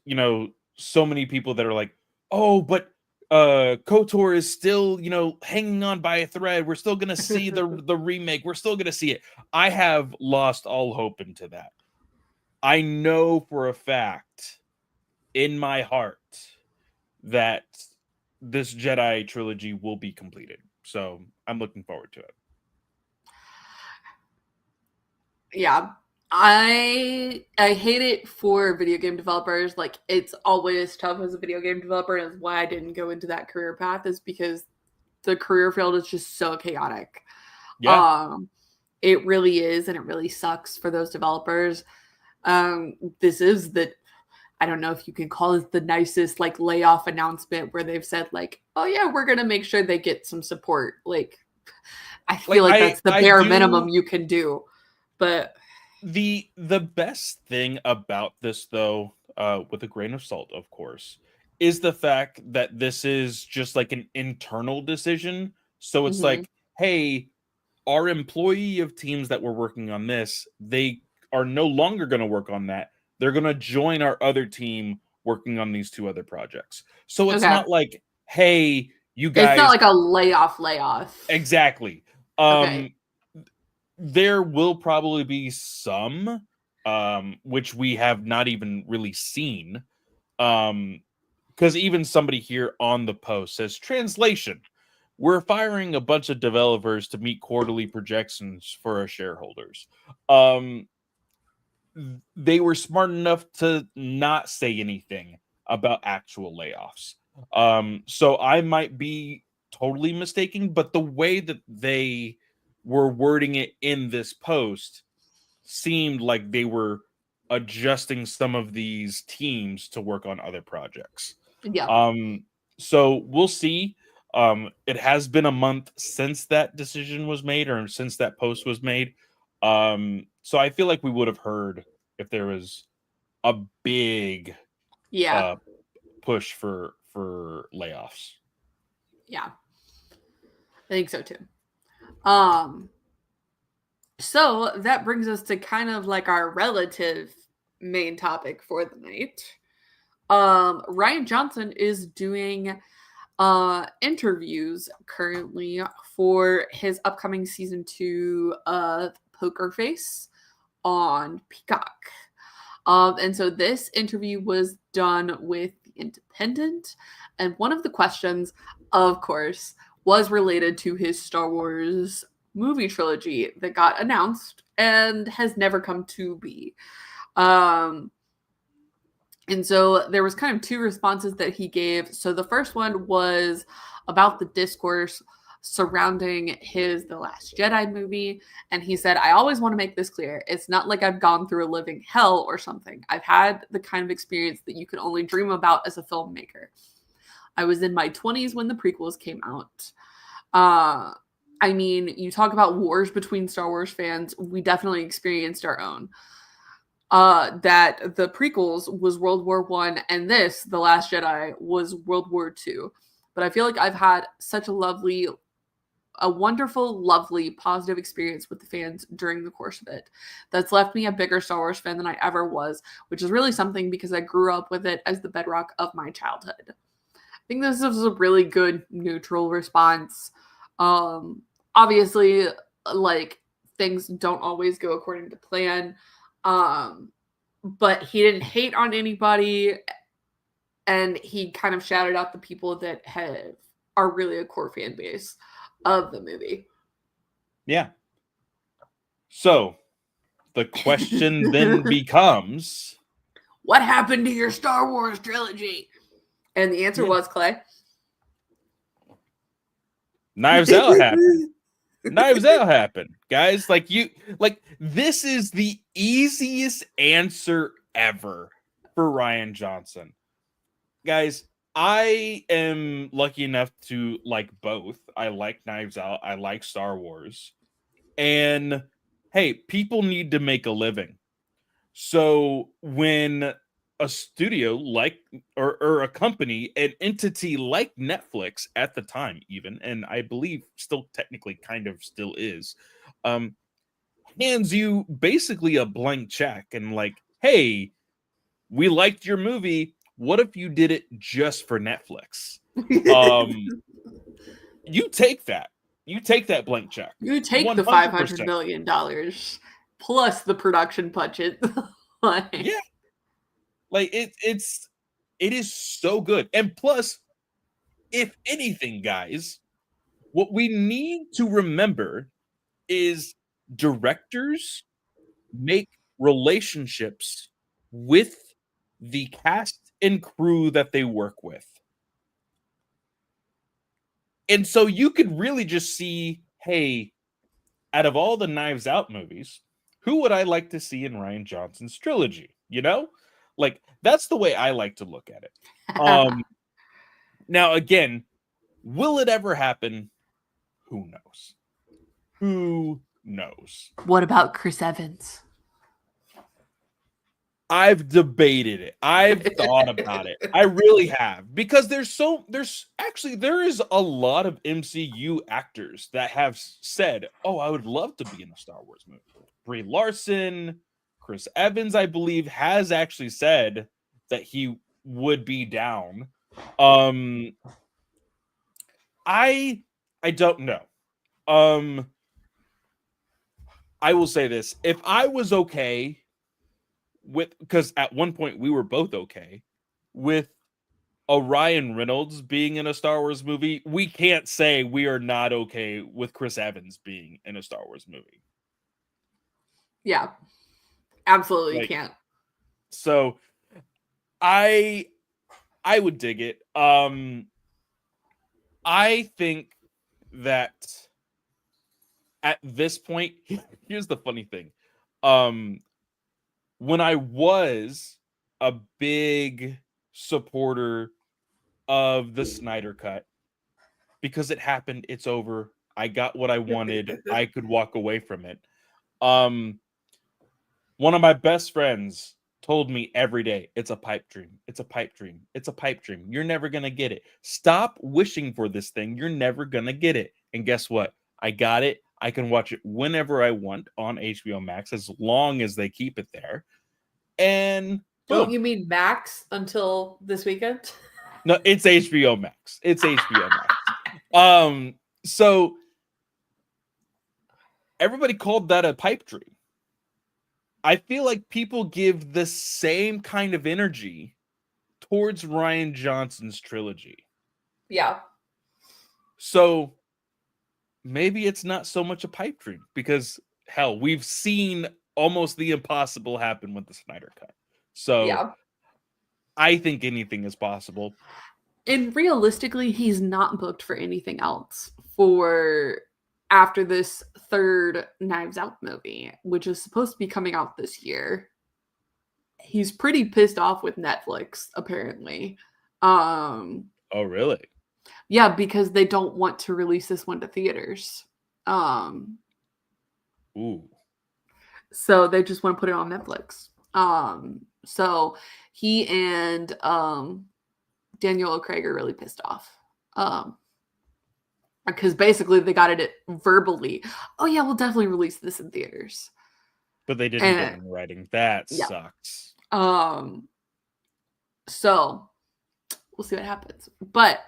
Speaker 2: so many people that are like, oh, but KOTOR is still hanging on by a thread. We're still gonna see the remake. We're still gonna see it. I have lost all hope into that. I know for a fact in my heart that this Jedi trilogy will be completed. So I'm looking forward to it.
Speaker 1: Yeah. I hate it for video game developers. Like it's always tough as a video game developer, and it's why I didn't go into that career path is because the career field is just so chaotic.
Speaker 2: Yeah.
Speaker 1: Um it really is, and it really sucks for those developers. This is the I don't know if you can call it the nicest like layoff announcement where they've said like, "Oh yeah, we're going to make sure they get some support." Like I
Speaker 2: Like
Speaker 1: feel like that's the
Speaker 2: I
Speaker 1: bare minimum
Speaker 2: do.
Speaker 1: you can do. But
Speaker 2: The best thing about this, though, with a grain of salt, of course, is the fact that this is just like an internal decision. So it's
Speaker 1: mhm.
Speaker 2: like, hey, our employee of teams that were working on this, they are no longer going to work on that. They're going to join our other team working on these two other projects. So it's
Speaker 1: Okay.
Speaker 2: not like, hey, you
Speaker 1: It's not
Speaker 2: guys,
Speaker 1: like a layoff.
Speaker 2: exactly.
Speaker 1: Okay.
Speaker 2: Um, there will probably be some which we have not even really seen, because even somebody here on the post says translation, we're firing a bunch of developers to meet quarterly projections for our shareholders. um they were smart enough to not say anything about actual layoffs. So I might be totally mistaken, but the way that they were wording it in this post seemed like they were adjusting some of these teams to work on other projects.
Speaker 1: Yeah.
Speaker 2: Um, so we'll see. It has been a month since that decision was made or since that post was made. So I feel like we would have heard if there was a big
Speaker 1: Yeah.
Speaker 2: uh, push for layoffs.
Speaker 1: Yeah. I think so too. Um so that brings us to kind of like our relative main topic for the night. Rian Johnson is doing interviews currently for his upcoming season 2 of Poker Face on Peacock. And so this interview was done with The Independent, and one of the questions, of course, was related to his Star Wars movie trilogy that got announced and has never come to be. And so there was kind of 2 responses that he gave. So the first one was about the discourse surrounding his The Last Jedi movie. And he said, I always want to make this clear. It's not like I've gone through a living hell or something. I've had the kind of experience that you could only dream about as a filmmaker. I was in my 20s when the prequels came out. I mean, you talk about wars between Star Wars fans. We definitely experienced our own. That the prequels was World War I, and this, The Last Jedi, was World War II. But I feel like I've had such a wonderful, lovely, positive experience with the fans during the course of it. That's left me a bigger Star Wars fan than I ever was, which is really something because I grew up with it as the bedrock of my childhood. I think this was a really good, neutral response. Obviously, like, things don't always go according to plan. But he didn't hate on anybody, and he kind of shouted out the people that are really a core fan base of the movie.
Speaker 2: Yeah. So the question then becomes,
Speaker 1: what happened to your Star Wars trilogy? And the answer was, Clay,
Speaker 2: Knives Out happened. Knives Out happened, guys. This is the easiest answer ever for Rian Johnson. Guys, I am lucky enough to like both. I like Knives Out. I like Star Wars. And hey, people need to make a living. So when a studio like or a company, an entity like Netflix at the time even, and I believe still technically kind of still is, hands you basically a blank check and like, hey, we liked your movie. What if you did it just for Netflix? You take that. You take that blank check.
Speaker 1: You take
Speaker 2: 100%.
Speaker 1: the $500 million plus the production budget.
Speaker 2: Yeah. Like it is so good. And plus, if anything, guys, what we need to remember is directors make relationships with the cast and crew that they work with. And so you could really just see, hey, out of all the Knives Out movies, who would I like to see in Rian Johnson's trilogy? You know? Like, that's the way I like to look at it. Now, again, will it ever happen? Who knows? Who knows?
Speaker 1: What about Chris Evans?
Speaker 2: I've debated it. I've thought about it. I really have. Because there is a lot of MCU actors that have said, oh, I would love to be in a Star Wars movie. Brie Larson, Chris Evans, I believe, has actually said that he would be down. I don't know. I will say this. If I was okay because at one point we were both okay with a Ryan Reynolds being in a Star Wars movie, we can't say we are not okay with Chris Evans being in a Star Wars movie.
Speaker 1: Yeah, absolutely can't.
Speaker 2: So I would dig it. I think that at this point, here's the funny thing. When I was a big supporter of the Snyder Cut, because it happened, it's over. I got what I wanted. I could walk away from it. One of my best friends told me every day, it's a pipe dream. It's a pipe dream. It's a pipe dream. You're never going to get it. Stop wishing for this thing. You're never going to get it. And guess what? I got it. I can watch it whenever I want on HBO Max, as long as they keep it there. and
Speaker 1: Oh,
Speaker 2: boom.
Speaker 1: you mean Max until this weekend?
Speaker 2: No, it's HBO Max. It's HBO Max. So everybody called that a pipe dream. I feel like people give the same kind of energy towards Rian Johnson's trilogy.
Speaker 1: Yeah.
Speaker 2: So maybe it's not so much a pipe dream because hell, we've seen almost the impossible happen with the Snyder Cut. So
Speaker 1: Yeah.
Speaker 2: I think anything is possible.
Speaker 1: And realistically, he's not booked for anything else for after this third Knives Out movie, which is supposed to be coming out this year. He's pretty pissed off with Netflix, apparently.
Speaker 2: Oh, really?
Speaker 1: Yeah, because they don't want to release this one to theaters. Um,
Speaker 2: Ooh.
Speaker 1: so they just want to put it on Netflix. So he and Daniel Craig are really pissed off. Because basically they got it verbally. Oh yeah, we'll definitely release this in theaters.
Speaker 2: But they didn't get it
Speaker 1: And
Speaker 2: in writing. That
Speaker 1: yeah.
Speaker 2: sucks.
Speaker 1: So we'll see what happens. But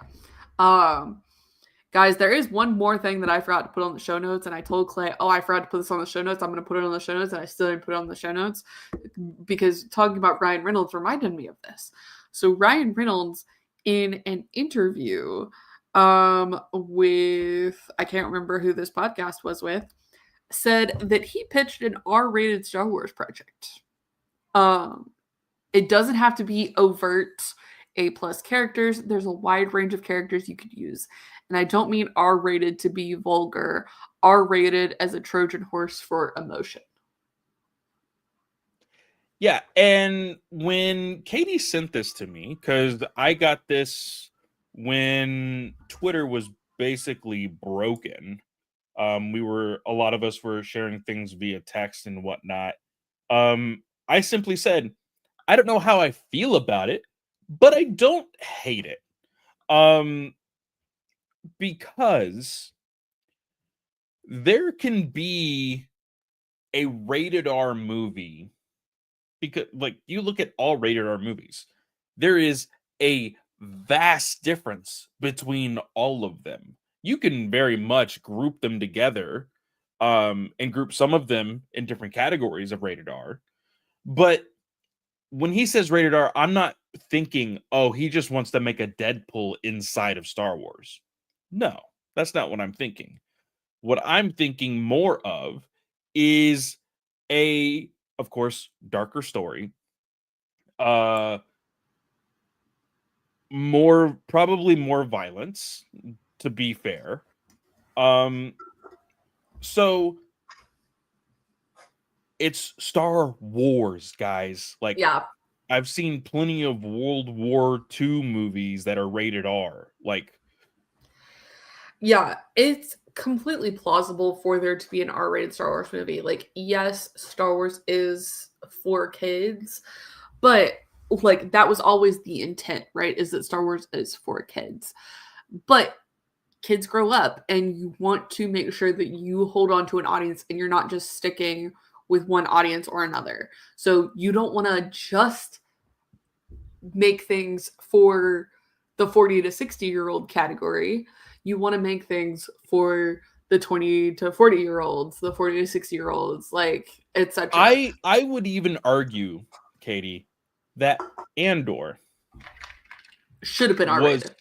Speaker 1: guys, there is one more thing that I forgot to put on the show notes, and I told Clay, oh, I forgot to put this on the show notes. I'm going to put it on the show notes, and I still didn't put it on the show notes because talking about Ryan Reynolds reminded me of this. So Ryan Reynolds, in an interview with, I can't remember who this podcast was with, said that he pitched an R-rated Star Wars project. It doesn't have to be overt A+ characters. There's a wide range of characters you could use. And I don't mean R-rated to be vulgar, R-rated as a Trojan horse for emotion.
Speaker 2: Yeah, and when Katie sent this to me, because I got this when Twitter was basically broken. A lot of us were sharing things via text and whatnot. I simply said, I don't know how I feel about it, but I don't hate it. Because there can be a rated R movie, because like you look at all rated R movies, there is a vast difference between all of them. You can very much group them together, and group some of them in different categories of rated R. But when he says rated R, I'm not thinking, oh, he just wants to make a Deadpool inside of Star Wars. No, that's not what I'm thinking. What I'm thinking more of is of course, darker story. Probably more violence, to be fair. So it's Star Wars, guys. Like,
Speaker 1: Yeah.
Speaker 2: I've seen plenty of World War II movies that are rated R. Like,
Speaker 1: yeah, it's completely plausible for there to be an R-rated Star Wars movie. Like, yes, Star Wars is for kids, but like that was always the intent, right? Is that Star Wars is for kids. But kids grow up and you want to make sure that you hold on to an audience and you're not just sticking with one audience or another. So you don't want to just make things for the 40 to 60-year-old category. You want to make things for the 20 to 40-year-olds, the 40 to 60-year-olds, like etc.
Speaker 2: I would even argue, Katie, that Andor
Speaker 1: should have been R-rated.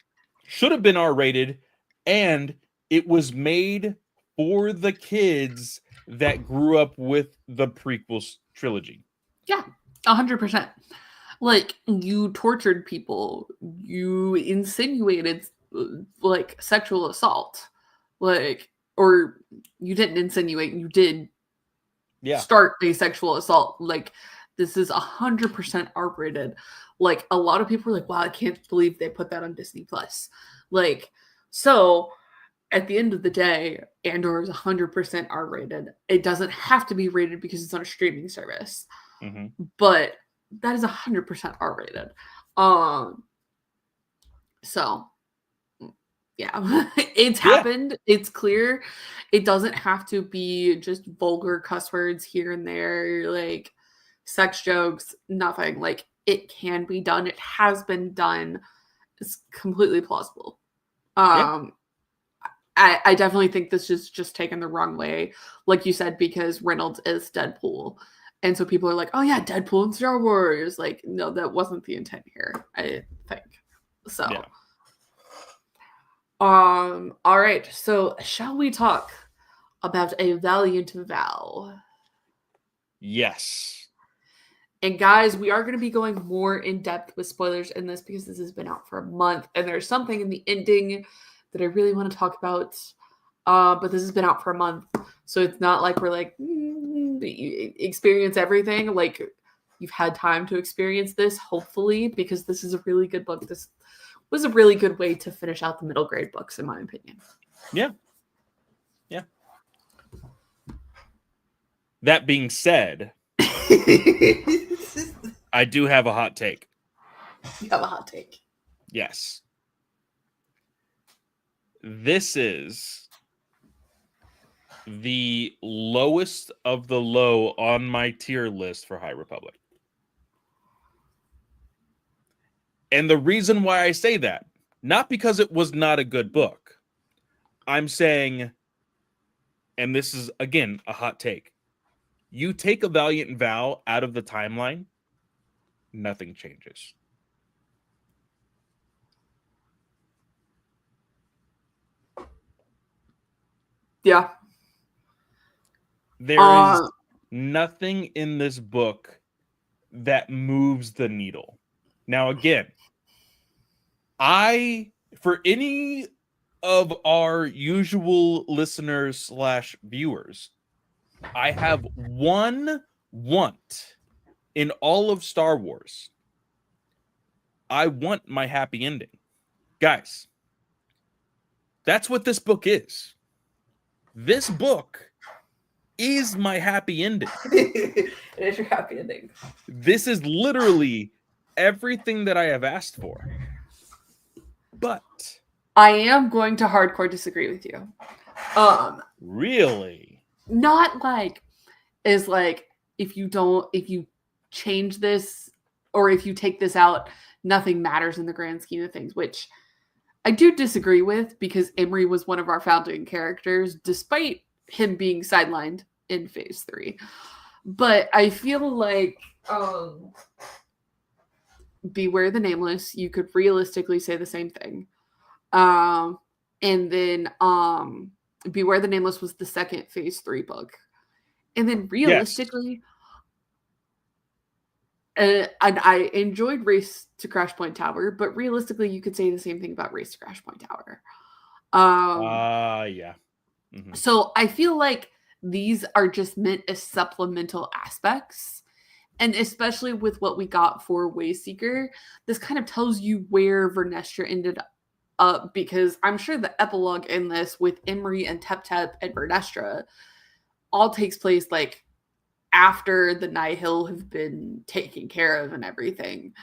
Speaker 2: Should have been R-rated, and it was made for the kids that grew up with the prequels trilogy.
Speaker 1: Yeah, 100%. Like, you tortured people, you insinuated like sexual assault, like, or you didn't insinuate, you did start a sexual assault. Like, this is 100% R-rated. Like, a lot of people are like, wow, I can't believe they put that on Disney Plus. Like, so at the end of the day, Andor is 100% R-rated. It doesn't have to be rated because it's on a streaming service, but that is 100% R-rated. So yeah, it's happened. It's clear. It doesn't have to be just vulgar cuss words here and there. Like, sex jokes, nothing. Like, it can be done. It has been done. It's completely plausible.
Speaker 2: Yeah.
Speaker 1: I definitely think this is just taken the wrong way, like you said, because Reynolds is Deadpool. And so people are like, oh yeah, Deadpool and Star Wars. Like, no, that wasn't the intent here, I think. So
Speaker 2: Yeah.
Speaker 1: all right. So shall we talk about a Valiant vow?
Speaker 2: Yes.
Speaker 1: And guys, we are going to be going more in depth with spoilers in this because this has been out for a month, and there's something in the ending that I really want to talk about. But this has been out for a month, so it's not like we're like experience everything. Like, you've had time to experience this, hopefully, because this is a really good book. This was a really good way to finish out the middle grade books, in my opinion.
Speaker 2: Yeah. Yeah. That being said, I do have a hot take.
Speaker 1: You have a hot take.
Speaker 2: Yes. This is the lowest of the low on my tier list for High Republic. And the reason why I say that, not because it was not a good book. I'm saying, and this is, again, a hot take. You take a Valiant vow out of the timeline, nothing changes.
Speaker 1: Yeah.
Speaker 2: There is nothing in this book that moves the needle. Now, again, for any of our usual listeners / viewers, I have one want in all of Star Wars. I want my happy ending. Guys, that's what this book is. This book is my happy ending.
Speaker 1: It is your happy ending.
Speaker 2: This is literally everything that I have asked for. But
Speaker 1: I am going to hardcore disagree with you.
Speaker 2: Really?
Speaker 1: Not like is like if you change this or if you take this out, nothing matters in the grand scheme of things, which I do disagree with because Emery was one of our founding characters, despite him being sidelined in phase 3. But I feel like Beware the Nameless, you could realistically say the same thing. And then Beware the Nameless was the second phase 3 book. And then realistically, and I enjoyed Race to Crash Point Tower, but realistically, you could say the same thing about Race to Crash Point Tower.
Speaker 2: Yeah. Mm-hmm.
Speaker 1: So I feel like these are just meant as supplemental aspects. And especially with what we got for Wayseeker, this kind of tells you where Vernestra ended up, because I'm sure the epilogue in this with Emery and Tep Tep and Vernestra all takes place like after the Nihil have been taken care of and everything.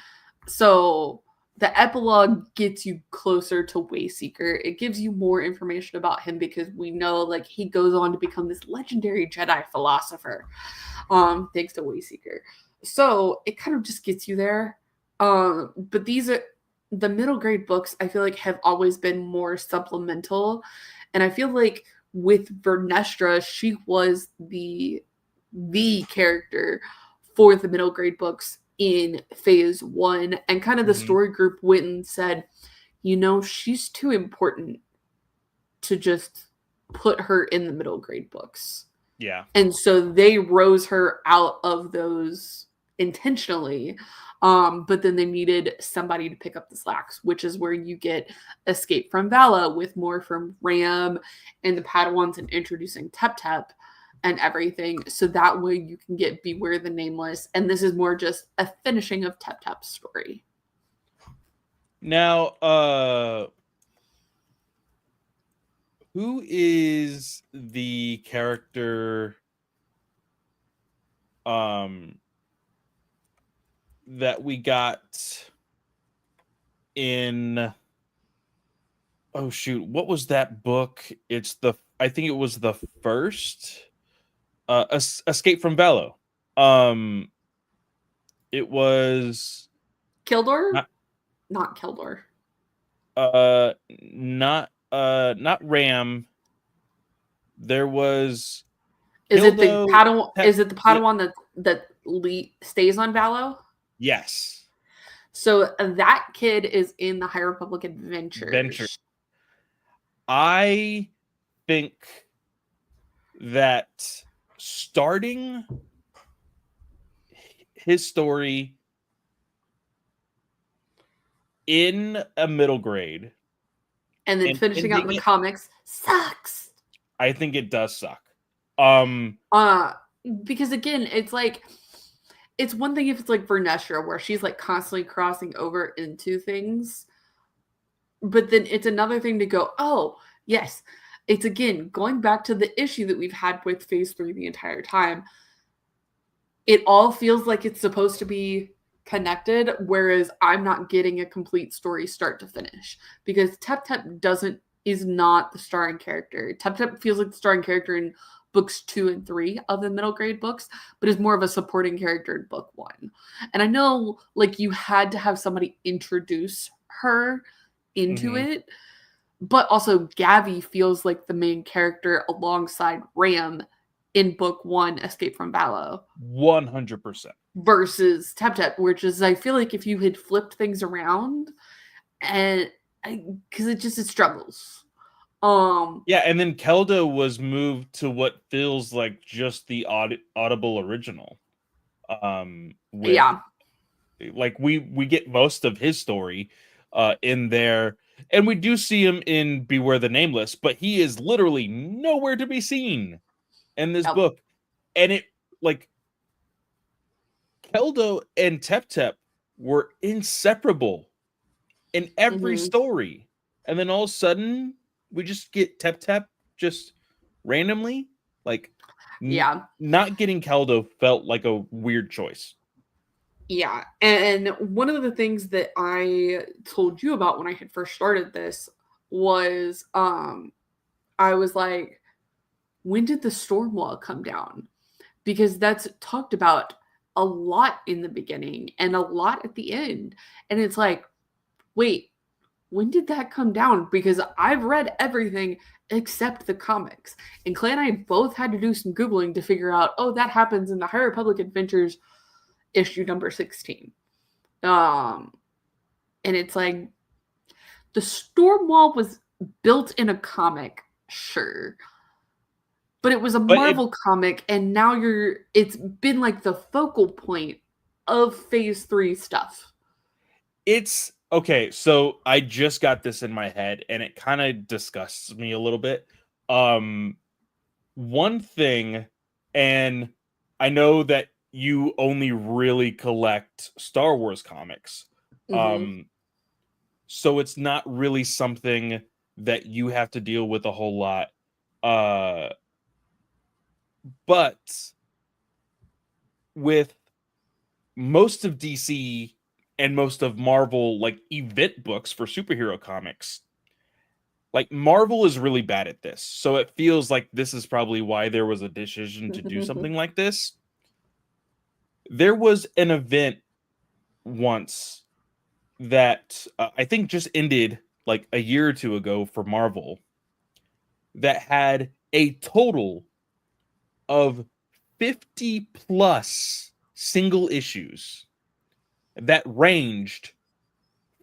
Speaker 1: So the epilogue gets you closer to Wayseeker. It gives you more information about him because we know like he goes on to become this legendary Jedi philosopher, thanks to Wayseeker. So it kind of just gets you there. But these are the middle grade books, I feel like have always been more supplemental. And I feel like with Vernestra, she was the character for the middle grade books in phase 1, and kind of the story group went and said, you know, she's too important to just put her in the middle grade books.
Speaker 2: Yeah.
Speaker 1: And so they rose her out of those intentionally. But then they needed somebody to pick up the slacks, which is where you get Escape from Vala with more from Ram and the Padawans and introducing Tep Tep and everything. So that way you can get Beware the Nameless. And this is more just a finishing of Tep Tep's story.
Speaker 2: Now, who is the character that we got in what was that book? I think it was the first Escape from Velo. It was
Speaker 1: Kildor?
Speaker 2: not
Speaker 1: Not Kildor.
Speaker 2: not Ram. There was
Speaker 1: Is it the
Speaker 2: Kildo.
Speaker 1: Padawan? Is it the
Speaker 2: Yeah,
Speaker 1: Padawan that stays on Valo?
Speaker 2: yes.
Speaker 1: So that kid is in the High Republic
Speaker 2: Venture.
Speaker 1: Adventures.
Speaker 2: I think that starting his story in a middle grade
Speaker 1: And then
Speaker 2: and
Speaker 1: finishing out in
Speaker 2: ending
Speaker 1: the
Speaker 2: it,
Speaker 1: comics sucks.
Speaker 2: I think it does suck. Um,
Speaker 1: Uh because again, it's like it's one thing if it's like Vernestra where she's like constantly crossing over into things, but then it's another thing to go, oh, yes. It's again going back to the issue that we've had with phase 3 the entire time. It all feels like it's supposed to be connected, whereas I'm not getting a complete story start to finish because Tep Tep is not the starring character. Tep Tep feels like the starring character in books 2 and 3 of the middle grade books, but is more of a supporting character in book 1. And I know like you had to have somebody introduce her into
Speaker 2: mhm,
Speaker 1: it, but also Gavi feels like the main character alongside Ram in book 1 Escape from Valo
Speaker 2: 100%.
Speaker 1: versus Tep Tep, which is I feel like if you had flipped things around and because it struggles.
Speaker 2: Yeah, and then Kelda was moved to what feels like just the Audible original. With
Speaker 1: Yeah.
Speaker 2: like we get most of his story in there, and we do see him in Beware the Nameless, but he is literally nowhere to be seen in this
Speaker 1: Yep.
Speaker 2: book. And it like Keldo and Tep Tep were inseparable in every
Speaker 1: Mm-hmm.
Speaker 2: story. And then all of a sudden, we just get Tep Tep just randomly. Like,
Speaker 1: Yeah.
Speaker 2: not getting Keldo felt like a weird choice.
Speaker 1: Yeah. And one of the things that I told you about when I had first started this was I was like, when did the storm wall come down? Because that's talked about a lot in the beginning and a lot at the end. And it's like, wait, when did that come down? Because I've read everything except the comics. And Clay and I both had to do some Googling to figure out, oh, that happens in the High Republic Adventures issue number 16. Um, and it's like the storm wall was built in a comic, sure. But it was a
Speaker 2: But it
Speaker 1: Marvel comic, and now it's been like the focal point of phase 3 stuff.
Speaker 2: it's okay. So I just got this in my head, and it kind of disgusts me a little bit. Um, One thing, and I know that you only really collect Star Wars comics.
Speaker 1: Mm-hmm.
Speaker 2: Um, so it's not really something that you have to deal with a whole lot. Uh, but with most of DC and most of Marvel, like event books for superhero comics, like Marvel is really bad at this. So it feels like this is probably why there was a decision to do something like this. There was an event once that I think just ended like a year or two ago for Marvel that had a total of 50 plus single issues that ranged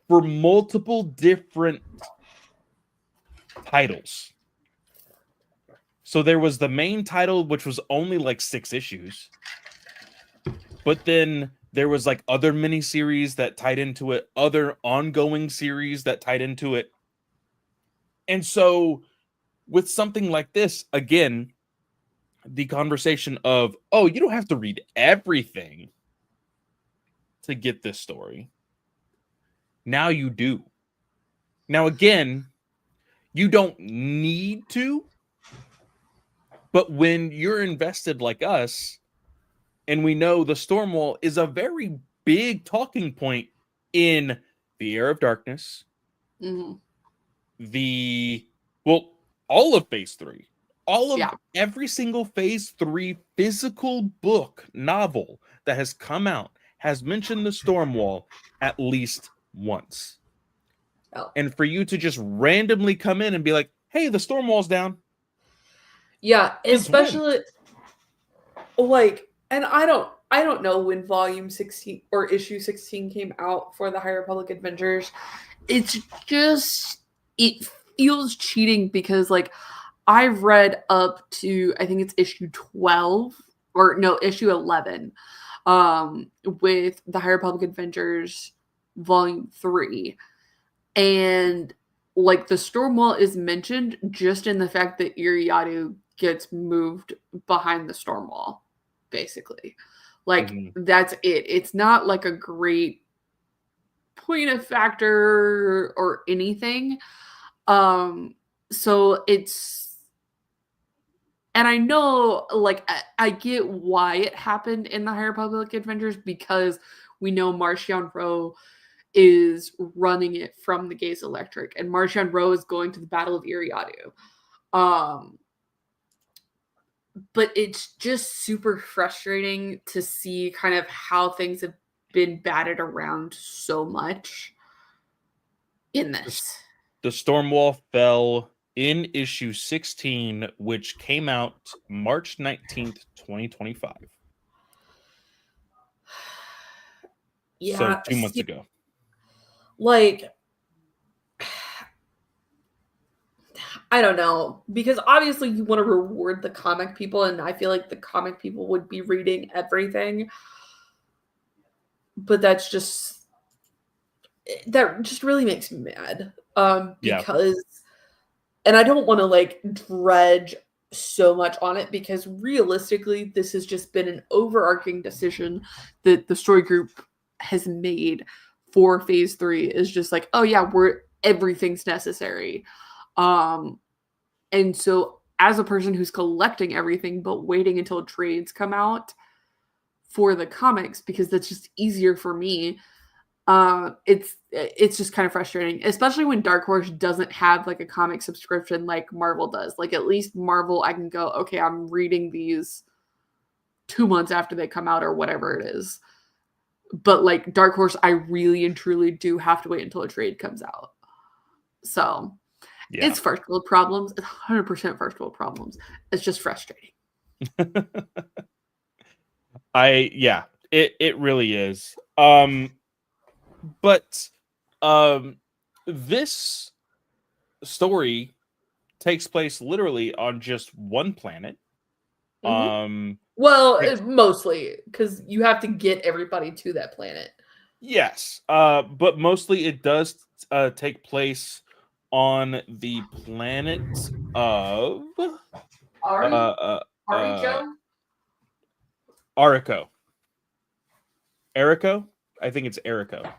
Speaker 2: for multiple different titles. So there was the main title, which was only like 6 issues, but then there was like other miniseries that tied into it, other ongoing series that tied into it. And so with something like this, again, the conversation of, oh, you don't have to read everything to get this story. Now you do. Now, again, you don't need to, but when you're invested like us, and we know the Stormwall is a very big talking point in the Era of Darkness,
Speaker 1: Mm-hmm.
Speaker 2: the, well, all of Phase 3, all of
Speaker 1: Yeah.
Speaker 2: every single Phase 3 physical book novel that has come out has mentioned the storm wall at least once.
Speaker 1: Oh.
Speaker 2: And for you to just randomly come in and be like, hey, the storm wall's down.
Speaker 1: Yeah,
Speaker 2: Since
Speaker 1: especially like, and I don't know when volume 16 or issue 16 came out for the High Republic Adventures. It's just, it feels cheating because like I've read up to, I think it's issue 12 or no, issue 11 with the High Republic Adventures volume 3. And like the storm wall is mentioned just in the fact that Iriadu gets moved behind the storm wall, basically. Like that's it. It's not like a great point of factor or anything. So it's, and I know like I get why it happened in the High Republic Adventures because we know Marchion Ro is running it from the Gaze Electric, and Marchion Ro is going to the Battle of Iriadu. But it's just super frustrating to see kind of how things have been batted around so much in this.
Speaker 2: The storm wall fell in issue 16, which came out March 19th, 2025.
Speaker 1: Yeah,
Speaker 2: so 2 months ago.
Speaker 1: Like, I don't know, because obviously you want to reward the comic people, and I feel like the comic people would be reading everything. But that just really makes me mad. Because, and I don't want to like dredge so much on it because realistically, this has just been an overarching decision that the story group has made for phase 3 is just like, oh yeah, everything's necessary. And so as a person who's collecting everything but waiting until trades come out for the comics because that's just easier for me, it's just kind of frustrating, especially when Dark Horse doesn't have like a comic subscription like Marvel does. Like at least Marvel, I can go, okay, I'm reading these 2 months after they come out or whatever it is. But like Dark Horse, I really and truly do have to wait until a trade comes out. So it's first world problems. It's 100% first world problems. It's just frustrating.
Speaker 2: It really is. But this story takes place literally on just one planet.
Speaker 1: Mostly because you have to get everybody to that planet.
Speaker 2: Yes, but mostly it does take place on the planet of Arico. I think it's Arico.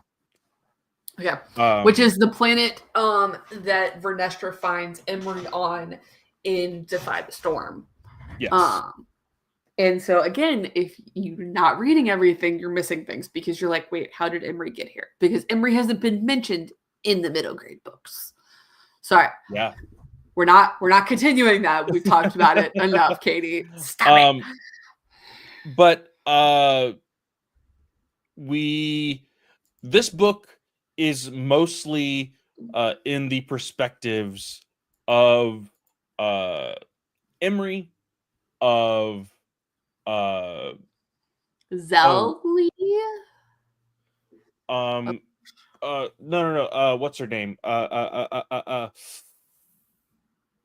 Speaker 1: Yeah, which is the planet that Vernestra finds Emery on in Defy the Storm.
Speaker 2: Yes.
Speaker 1: And so again, if you're not reading everything, you're missing things because you're like, wait, how did Emery get here? Because Emery hasn't been mentioned in the middle grade books. Sorry.
Speaker 2: Yeah.
Speaker 1: We're not continuing that. We've talked about it enough, Katie. Stop it.
Speaker 2: But this book is mostly in the perspectives of Emery, of
Speaker 1: Zelly?
Speaker 2: No. What's her name?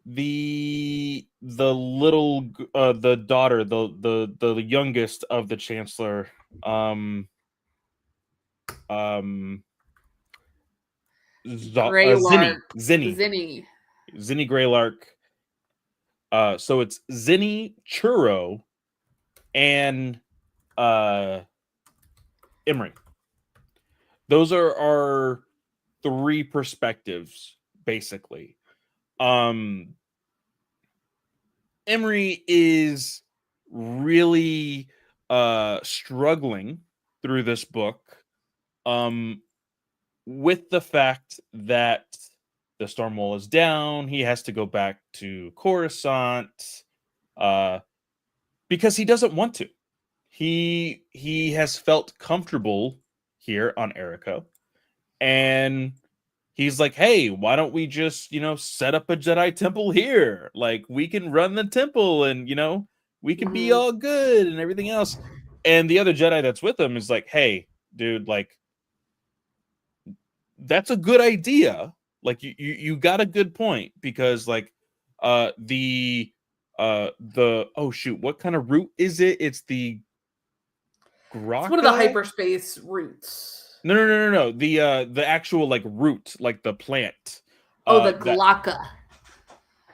Speaker 2: The little the daughter, the youngest of the Chancellor. Zinni Greylark. So it's Zinni, Churro, and Emery. Those are our 3 perspectives, basically. Emery is really struggling through this book with the fact that the storm wall is down. He has to go back to Coruscant because he doesn't want to. he has felt comfortable here on Erico, and he's like, hey, why don't we just, set up a Jedi temple here? Like, we can run the temple and, we can be
Speaker 1: Mhm.
Speaker 2: all good and everything else. And the other Jedi that's with him is like, hey, dude, like, that's a good idea. Like, you got a good point, because like the oh shoot, what kind of route is it? It's the
Speaker 1: It's one of the
Speaker 2: Graka.
Speaker 1: hyperspace routes.
Speaker 2: No. The actual like root, like the plant.
Speaker 1: Oh, the
Speaker 2: That
Speaker 1: Glocka.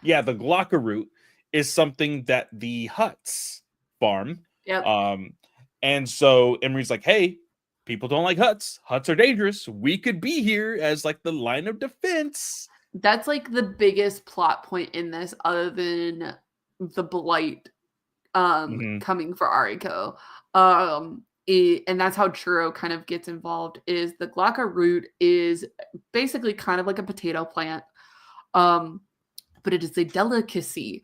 Speaker 2: Yeah, the Glocka root is something that the Huts farm.
Speaker 1: Yep.
Speaker 2: And so Emery's like, hey, people don't like Huts. Huts are dangerous. We could be here as like the line of defense.
Speaker 1: That's like the biggest plot point in this, other than the blight
Speaker 2: Mhm.
Speaker 1: coming for Ariko. And that's how Churro kind of gets involved. Is the Glocka root is basically kind of like a potato plant, um, but it is a delicacy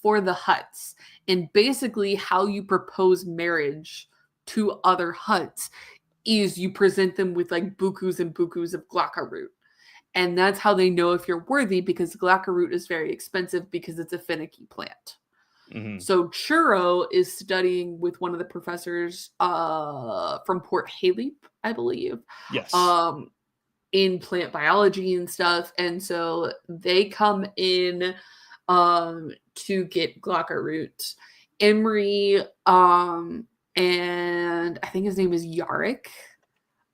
Speaker 1: for the Huts. And basically, how you propose marriage to other Huts is you present them with like bukus and bukus of Glocka root. And that's how they know if you're worthy, because Glocka root is very expensive because it's a finicky plant.
Speaker 2: Mhm.
Speaker 1: So Churro is studying with one of the professors from Port Haley, I believe,
Speaker 2: Yes.
Speaker 1: um, in plant biology and stuff. And so they come in to get Glocka root. Emery and I think his name is Yarick,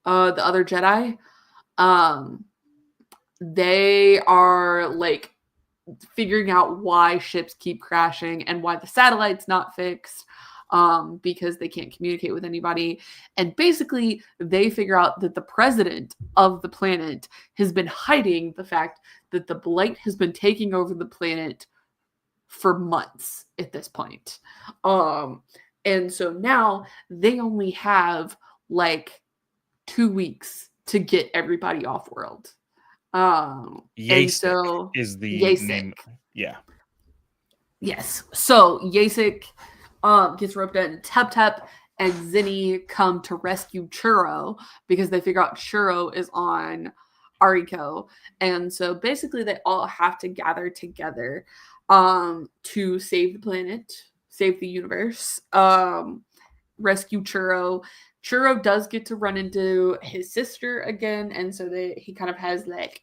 Speaker 1: the other Jedi. Um, they are like figuring out why ships keep crashing and why the satellite's not fixed, because they can't communicate with anybody. And basically, they figure out that the president of the planet has been hiding the fact that the blight has been taking over the planet for months at this point. And so now they only have like 2 weeks to get everybody off world. And
Speaker 2: Yasik
Speaker 1: so
Speaker 2: is the
Speaker 1: Yasik.
Speaker 2: name. Yeah.
Speaker 1: Yes. So Yasik gets roped in. Tep Tep and Zinni come to rescue Churro because they figure out Churro is on Ariko. And so basically they all have to gather together to save the planet, save the universe, rescue Churro. Churro does get to run into his sister again, and so he kind of has like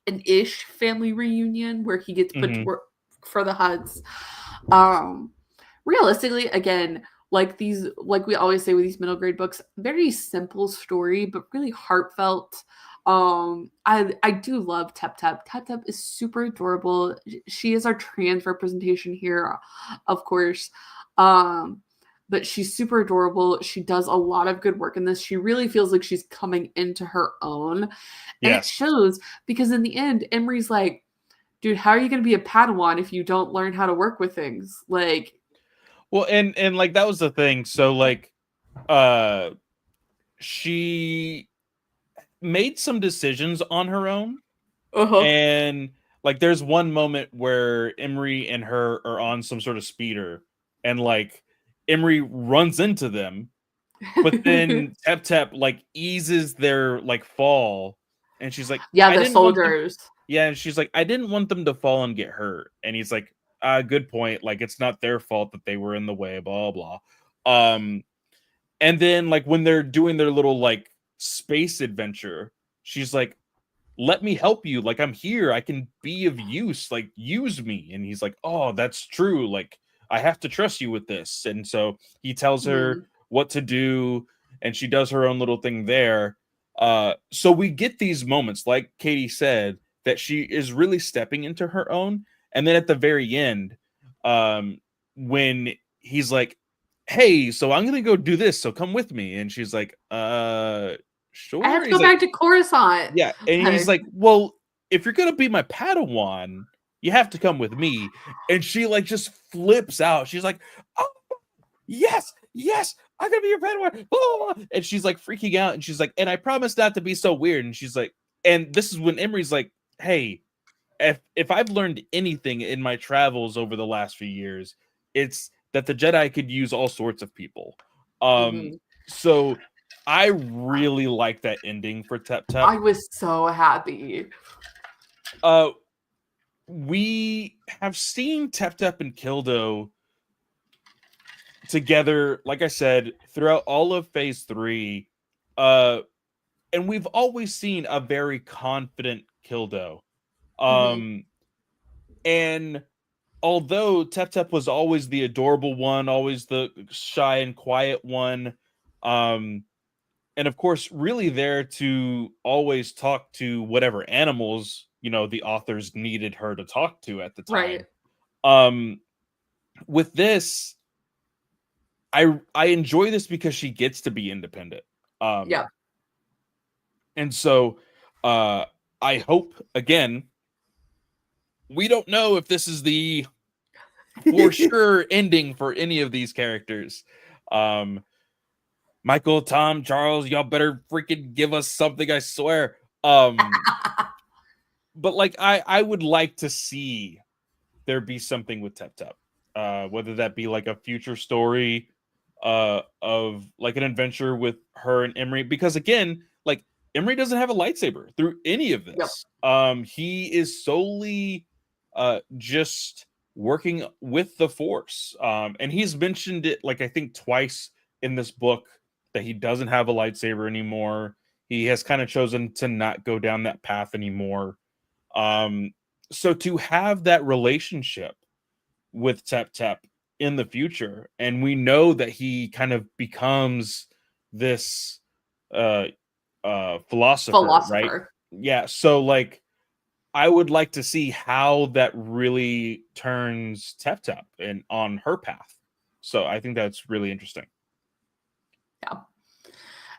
Speaker 1: an ish family reunion where he gets put to
Speaker 2: Mhm.
Speaker 1: work for the Huds. Um, Realistically, again, like we always say with these middle grade books, very simple story, but really heartfelt. I do love Tep Tep. Tep Tep is super adorable. She is our trans representation here, of course. But she's super adorable. She does a lot of good work in this. She really feels like she's coming into her own. And it
Speaker 2: Yes.
Speaker 1: shows because in the end, Emery's like, dude, how are you going to be a Padawan if you don't learn how to work with things? Like,
Speaker 2: Well, and like that was the thing. So like uh she made some decisions on her own,
Speaker 1: uh-huh.
Speaker 2: and like there's one moment where Emery and her are on some sort of speeder, and like Emery runs into them, but then Tep Tep like eases their like fall, and she's like,
Speaker 1: Yeah,
Speaker 2: I
Speaker 1: the
Speaker 2: didn't want them.
Speaker 1: soldiers.
Speaker 2: Yeah, and she's like, I didn't want them to fall and get hurt. And he's like, good point. Like, it's not their fault that they were in the way, blah blah. And then like when they're doing their little like space adventure, she's like, let me help you. Like, I'm here. I can be of use. Like, use me. And he's like, oh, that's true. Like, I have to trust you with this. And so he tells her
Speaker 1: Mm.
Speaker 2: what to do, and she does her own little thing there. So we get these moments, like Katie said, that she is really stepping into her own. And then at the very end, when he's like, hey, so I'm gonna go do this, so come with me. And she's like,
Speaker 1: I have
Speaker 2: sure.
Speaker 1: to go
Speaker 2: He's like,
Speaker 1: back to Coruscant.
Speaker 2: yeah, and he's
Speaker 1: Like,
Speaker 2: like, "Well, if you're gonna be my Padawan, you have to come with me." And she like just flips out. She's like, "Oh, yes, yes, I'm gonna be your Padawan!" Blah, blah. And she's like freaking out, and she's like, "And I promise not to be so weird." And she's like, and this is when Emery's like, "Hey, if I've learned anything in my travels over the last few years, it's that the Jedi could use all sorts of people. Um,
Speaker 1: Mhm.
Speaker 2: so I really like that ending for Tep Tep.
Speaker 1: I was so happy.
Speaker 2: Uh, we have seen Tep Tep and Kildo together, like I said, throughout all of phase 3. And we've always seen a very confident Kildo.
Speaker 1: Mhm.
Speaker 2: And although Tep Tep was always the adorable one, always the shy and quiet one, um, and of course, really there to always talk to whatever animals, the authors needed her to talk to at the
Speaker 1: Right.
Speaker 2: time. Um, with this, I enjoy this because she gets to be independent.
Speaker 1: Yeah.
Speaker 2: And so uh I hope, again, we don't know if this is the for sure ending for any of these characters. Um Michael, Tom, Charles, y'all better freaking give us something, I swear. But like I would like to see there be something with Tep Tep. Whether that be like a future story of like an adventure with her and Emery, because again, like Emery doesn't have a lightsaber through any of
Speaker 1: Yep.
Speaker 2: this. He is solely just working with the Force. And he's mentioned it like I think twice in this book that he doesn't have a lightsaber anymore. He has kind of chosen to not go down that path anymore. Um, so to have that relationship with Tep Tep in the future, and we know that he kind of becomes this uh philosopher, right?
Speaker 1: Philosopher.
Speaker 2: Yeah, so like I would like to see how that really turns Tep Tep and on her path. So I think that's really interesting.
Speaker 1: Yeah.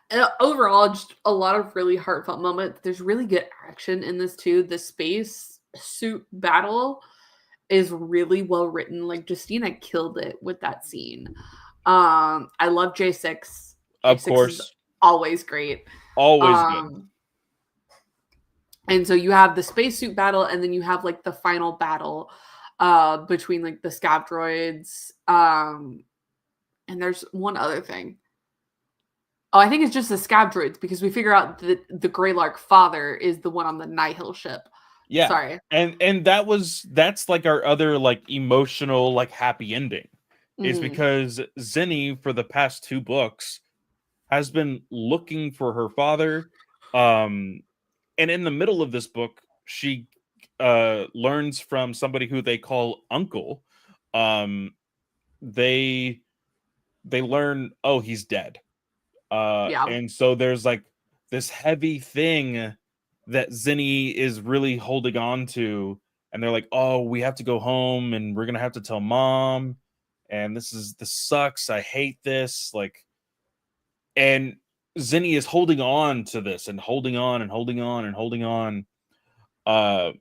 Speaker 1: And overall, just a lot of really heartfelt moments. There's really good action in this too. The space suit battle is really well written. Like Justina killed it with that scene. I love J6.
Speaker 2: Of
Speaker 1: J6 is
Speaker 2: course,
Speaker 1: always great.
Speaker 2: always good.
Speaker 1: Um, and so you have the spacesuit battle, and then you have like the final battle between like the scav droids. And there's one other thing. Oh, I think it's just the scav droids because we figure out that the Greylark father is the one on the Nihil ship.
Speaker 2: Yeah.
Speaker 1: Sorry.
Speaker 2: And that's like our other like emotional like happy ending is
Speaker 1: Mhm.
Speaker 2: because Zinni for the past 2 books has been looking for her father. And in the middle of this book, she learns from somebody who they call uncle. Um they they learn, oh, he's dead.
Speaker 1: Yeah.
Speaker 2: And so there's like this heavy thing that Zinni is really holding on to, and they're like, "Oh, we have to go home, and we're gonna have to tell mom, and this sucks. I hate this." Like, and Zinni is holding on to this and holding on and holding on and holding on. Uh,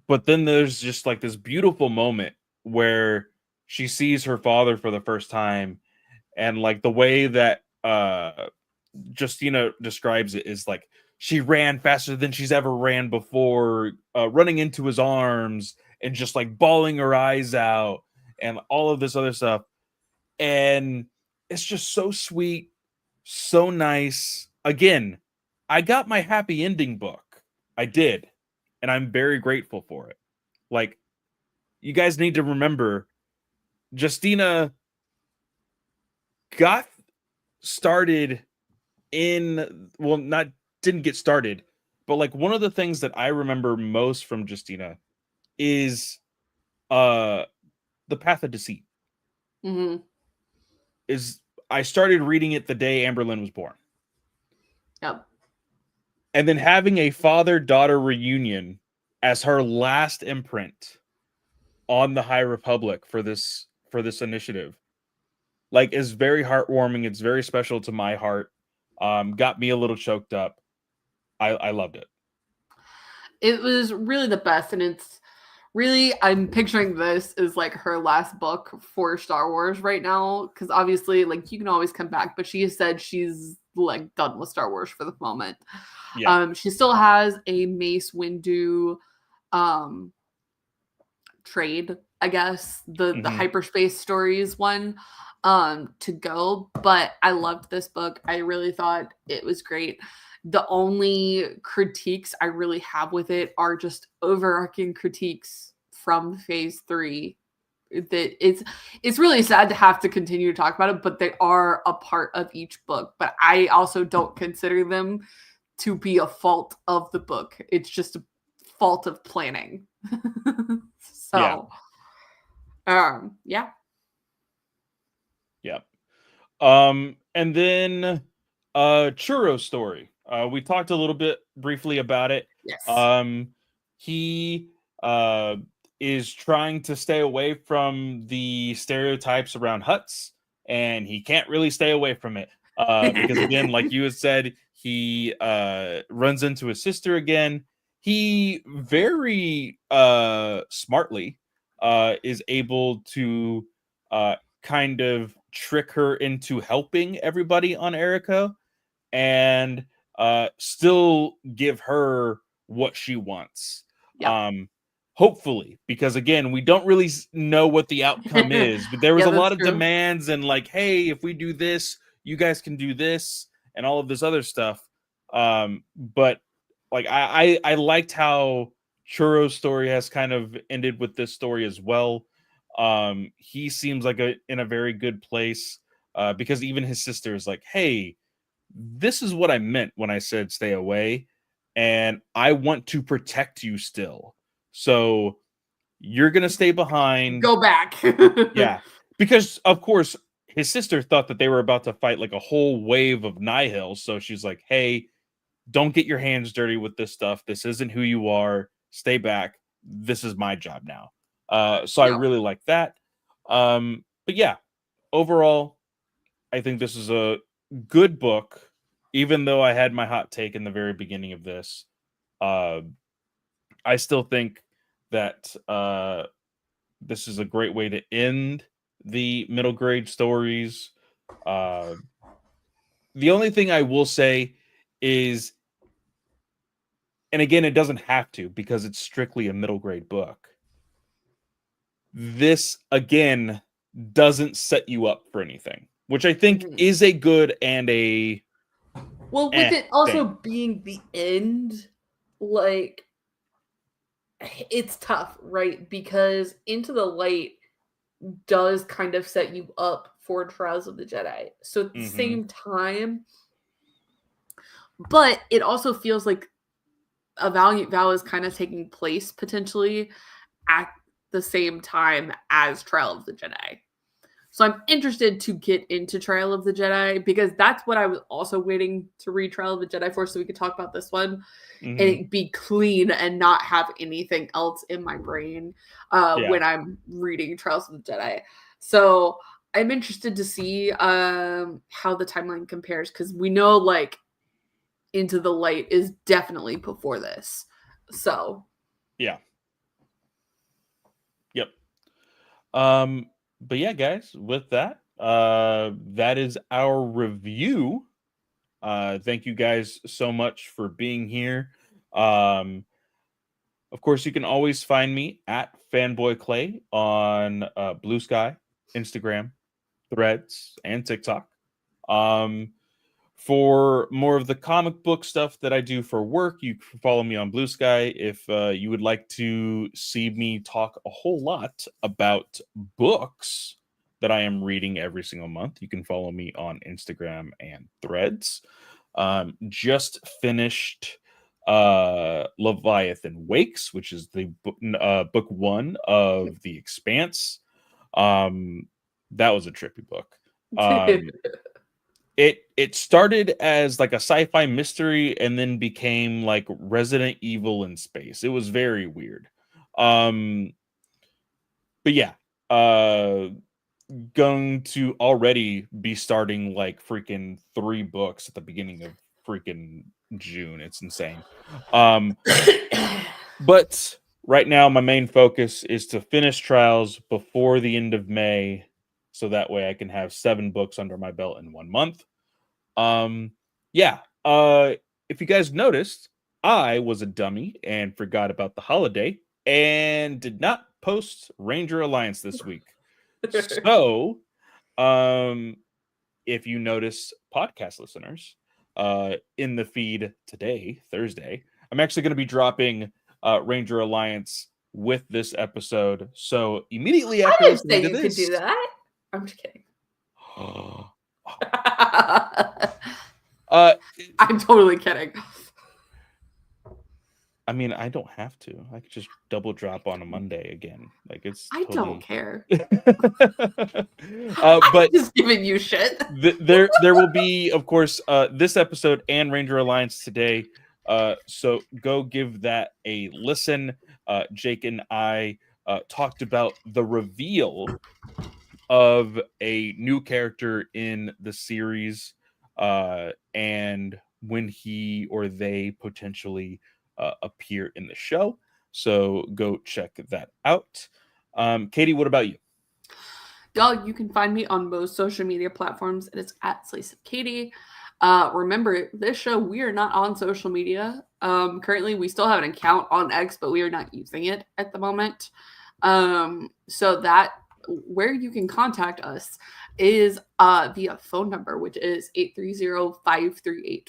Speaker 2: but then there's just like this beautiful moment where she sees her father for the first time, and like the way that Justina describes it is like she ran faster than she's ever ran before, running into his arms and just like bawling her eyes out and all of this other stuff. And it's just so sweet, so nice. Again, I got my happy ending book. I did. And I'm very grateful for it. Like, you guys need to remember Justina got started in, well, not didn't get started, but like one of the things that I remember most from Justina is uh the Path of Deceit.
Speaker 1: Mhm.
Speaker 2: Is I started reading it the day Amberlyn was born.
Speaker 1: Yep.
Speaker 2: And then having a father-daughter reunion as her last imprint on the High Republic for this initiative, like, is very heartwarming. It's very special to my heart. Got me a little choked up. I loved it.
Speaker 1: It was really the best, and it's really I'm picturing this as like her last book for Star Wars right now because obviously like you can always come back, but she has said she's like done with Star Wars for the moment.
Speaker 2: Yeah.
Speaker 1: She still has a Mace Windu um trade I guess, the
Speaker 2: Mhm.
Speaker 1: hyperspace stories one to go, but I loved this book. I really thought it was great. The only critiques I really have with it are just overarching critiques from phase 3. It's really sad to have to continue to talk about it, but they are a part of each book. But I also don't consider them to be a fault of the book. It's just a fault of planning.
Speaker 2: Yeah.
Speaker 1: So, yeah.
Speaker 2: Yeah. And then Churro story. We talked a little bit briefly about it.
Speaker 1: Yes.
Speaker 2: Um he uh is trying to stay away from the stereotypes around huts, and he can't really stay away from it. Because again, like you had said, he runs into his sister again. He very smartly is able to kind of trick her into helping everybody on Erica, and still give her what she wants.
Speaker 1: Yep.
Speaker 2: Um, hopefully, because again, we don't really know what the outcome is, but there was
Speaker 1: Yeah,
Speaker 2: a lot
Speaker 1: that's
Speaker 2: of
Speaker 1: true.
Speaker 2: demands and like, hey, if we do this, you guys can do this, and all of this other stuff. But like, I liked how Churro's story has kind of ended with this story as well. He seems like in a very good place, because even his sister is like, hey, this is what I meant when I said stay away, and I want to protect you still. So you're gonna stay behind.
Speaker 1: Go back.
Speaker 2: Yeah. Because of course his sister thought that they were about to fight like a whole wave of Nihil. So she's like, hey, don't get your hands dirty with this stuff. This isn't who you are. Stay back. This is my job now. So I
Speaker 1: Yep.
Speaker 2: really like that. But yeah, overall, I think this is a good book, even though I had my hot take in the very beginning of this. Uh, I still think that this is a great way to end the middle grade stories. Uh, the only thing I will say is, and again, it doesn't have to because it's strictly a middle grade book. This again doesn't set you up for anything, which I think
Speaker 1: Mhm.
Speaker 2: is a good and a
Speaker 1: Well, with it also
Speaker 2: thing.
Speaker 1: being the end, like it's tough, right? Because Into the Light does kind of set you up for Trials of the Jedi. So at the
Speaker 2: Hmm.
Speaker 1: same time, but it also feels like a Valiant Vow is kind of taking place potentially at the same time as Trial of the Jedi. So I'm interested to get into Trial of the Jedi because that's what I was also waiting to read Trial of the Jedi for, so we could talk about this one and
Speaker 2: Hmm.
Speaker 1: it be clean and not have anything else in my brain
Speaker 2: Yeah.
Speaker 1: when I'm reading Trials of the Jedi. So I'm interested to see how the timeline compares because we know like Into the Light is definitely before this. So
Speaker 2: Yeah. Yep. But yeah, guys, with that, that is our review. Thank you guys so much for being here. Um, of course, you can always find me at Fanboy Clay on Blue Sky, Instagram, Threads, and TikTok. Um, For more of the comic book stuff that I do for work, you can follow me on Blue Sky. If you would like to see me talk a whole lot about books that I am reading every single month, you can follow me on Instagram and Threads. Just finished Leviathan Wakes, which is the book one of The Expanse. Um, that was a trippy book. Um, it started as like a sci-fi mystery and then became like Resident Evil in space. It was very weird. Um but yeah, uh going to already be starting like freaking 3 books at the beginning of freaking June. It's insane. Um but right now my main focus is to finish trials before the end of May, so that way I can have 7 books under my belt in 1 month. Um, yeah. If you guys noticed, I was a dummy and forgot about the holiday and did not post Ranger Alliance this week. So, if you notice, podcast listeners, in the feed today, Thursday, I'm actually going to be dropping Ranger Alliance with this episode. So immediately after
Speaker 1: I didn't say
Speaker 2: listening to
Speaker 1: you could
Speaker 2: this,
Speaker 1: do that. I'm just kidding. I'm totally kidding.
Speaker 2: I mean, I don't have to. I could just double drop on a Monday again. Like it's.
Speaker 1: I
Speaker 2: Totally...
Speaker 1: don't care.
Speaker 2: But
Speaker 1: I'm just giving you shit.
Speaker 2: There will be, of course, this episode and Ranger Alliance today. So go give that a listen. Jake and I talked about the reveal of a new character in the series, and when he or they potentially appear in the show. So go check that out. Katie, what about you?
Speaker 1: Y'all, you can find me on most social media platforms. It is at Slice of Katie. Remember, this show, we are not on social media. Currently, we still have an account on X, but we are not using it at the moment. So that where you can contact us is via phone number, which is 830-538-4828.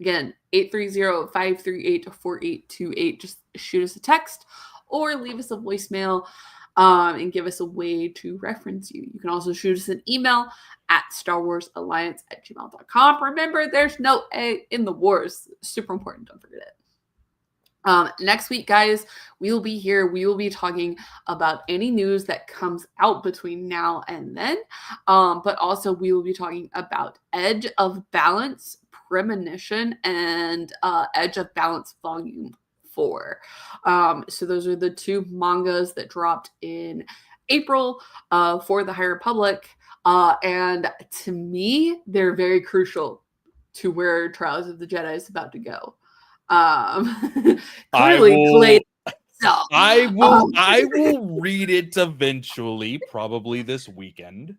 Speaker 1: Again, 830-538-4828. Just shoot us a text or leave us a voicemail and give us a way to reference you. You can also shoot us an email at starwarsalliance@gmail.com. Remember, there's no A in the wars. Super important. Don't forget it. Next week, guys, we will be here. We will be talking about any news that comes out between now and then. But also we will be talking about Edge of Balance, Premonition, and Edge of Balance Volume 4. So those are the two mangas that dropped in April for the High Republic. And to me, they're very crucial to where Trials of the Jedi is about to go. Clearly
Speaker 2: I will read it eventually, probably this weekend.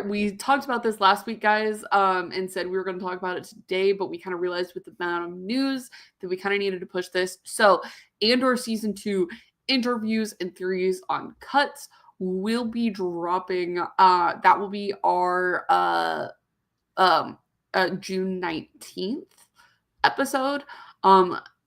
Speaker 1: We talked about this last week, guys, and said we were going to talk about it today, but we kind of realized with the amount of news that we kind of needed to push this. So Andor season 2 interviews and theories on cuts will be dropping. That will be our June 19th episode.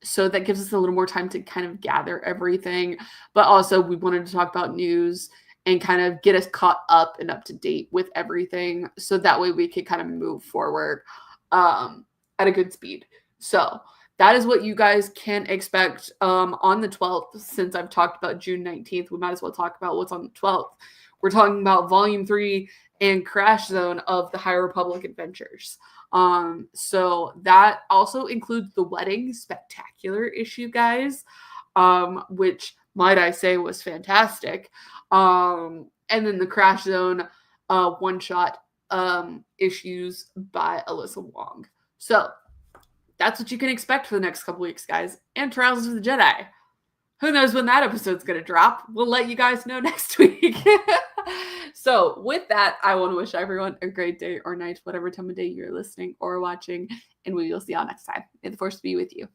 Speaker 1: So that gives us a little more time to kind of gather everything. But also we wanted to talk about news and kind of get us caught up and up to date with everything. So that way we could kind of move forward at a good speed. So that is what you guys can expect on the 12th. Since I've talked about June 19th, we might as well talk about what's on the 12th. We're talking about Volume 3 and Crash Zone of the High Republic Adventures. So that also includes the Wedding Spectacular issue, guys, which might I say was fantastic. And then the Crash Zone one-shot issues by Alyssa Wong. So that's what you can expect for the next couple weeks, guys. And Trials of the Jedi. Who knows when that episode's going to drop? We'll let you guys know next week. So with that, I want to wish everyone a great day or night, whatever time of day you're listening or watching. And we will see y'all next time. May the Force be with you.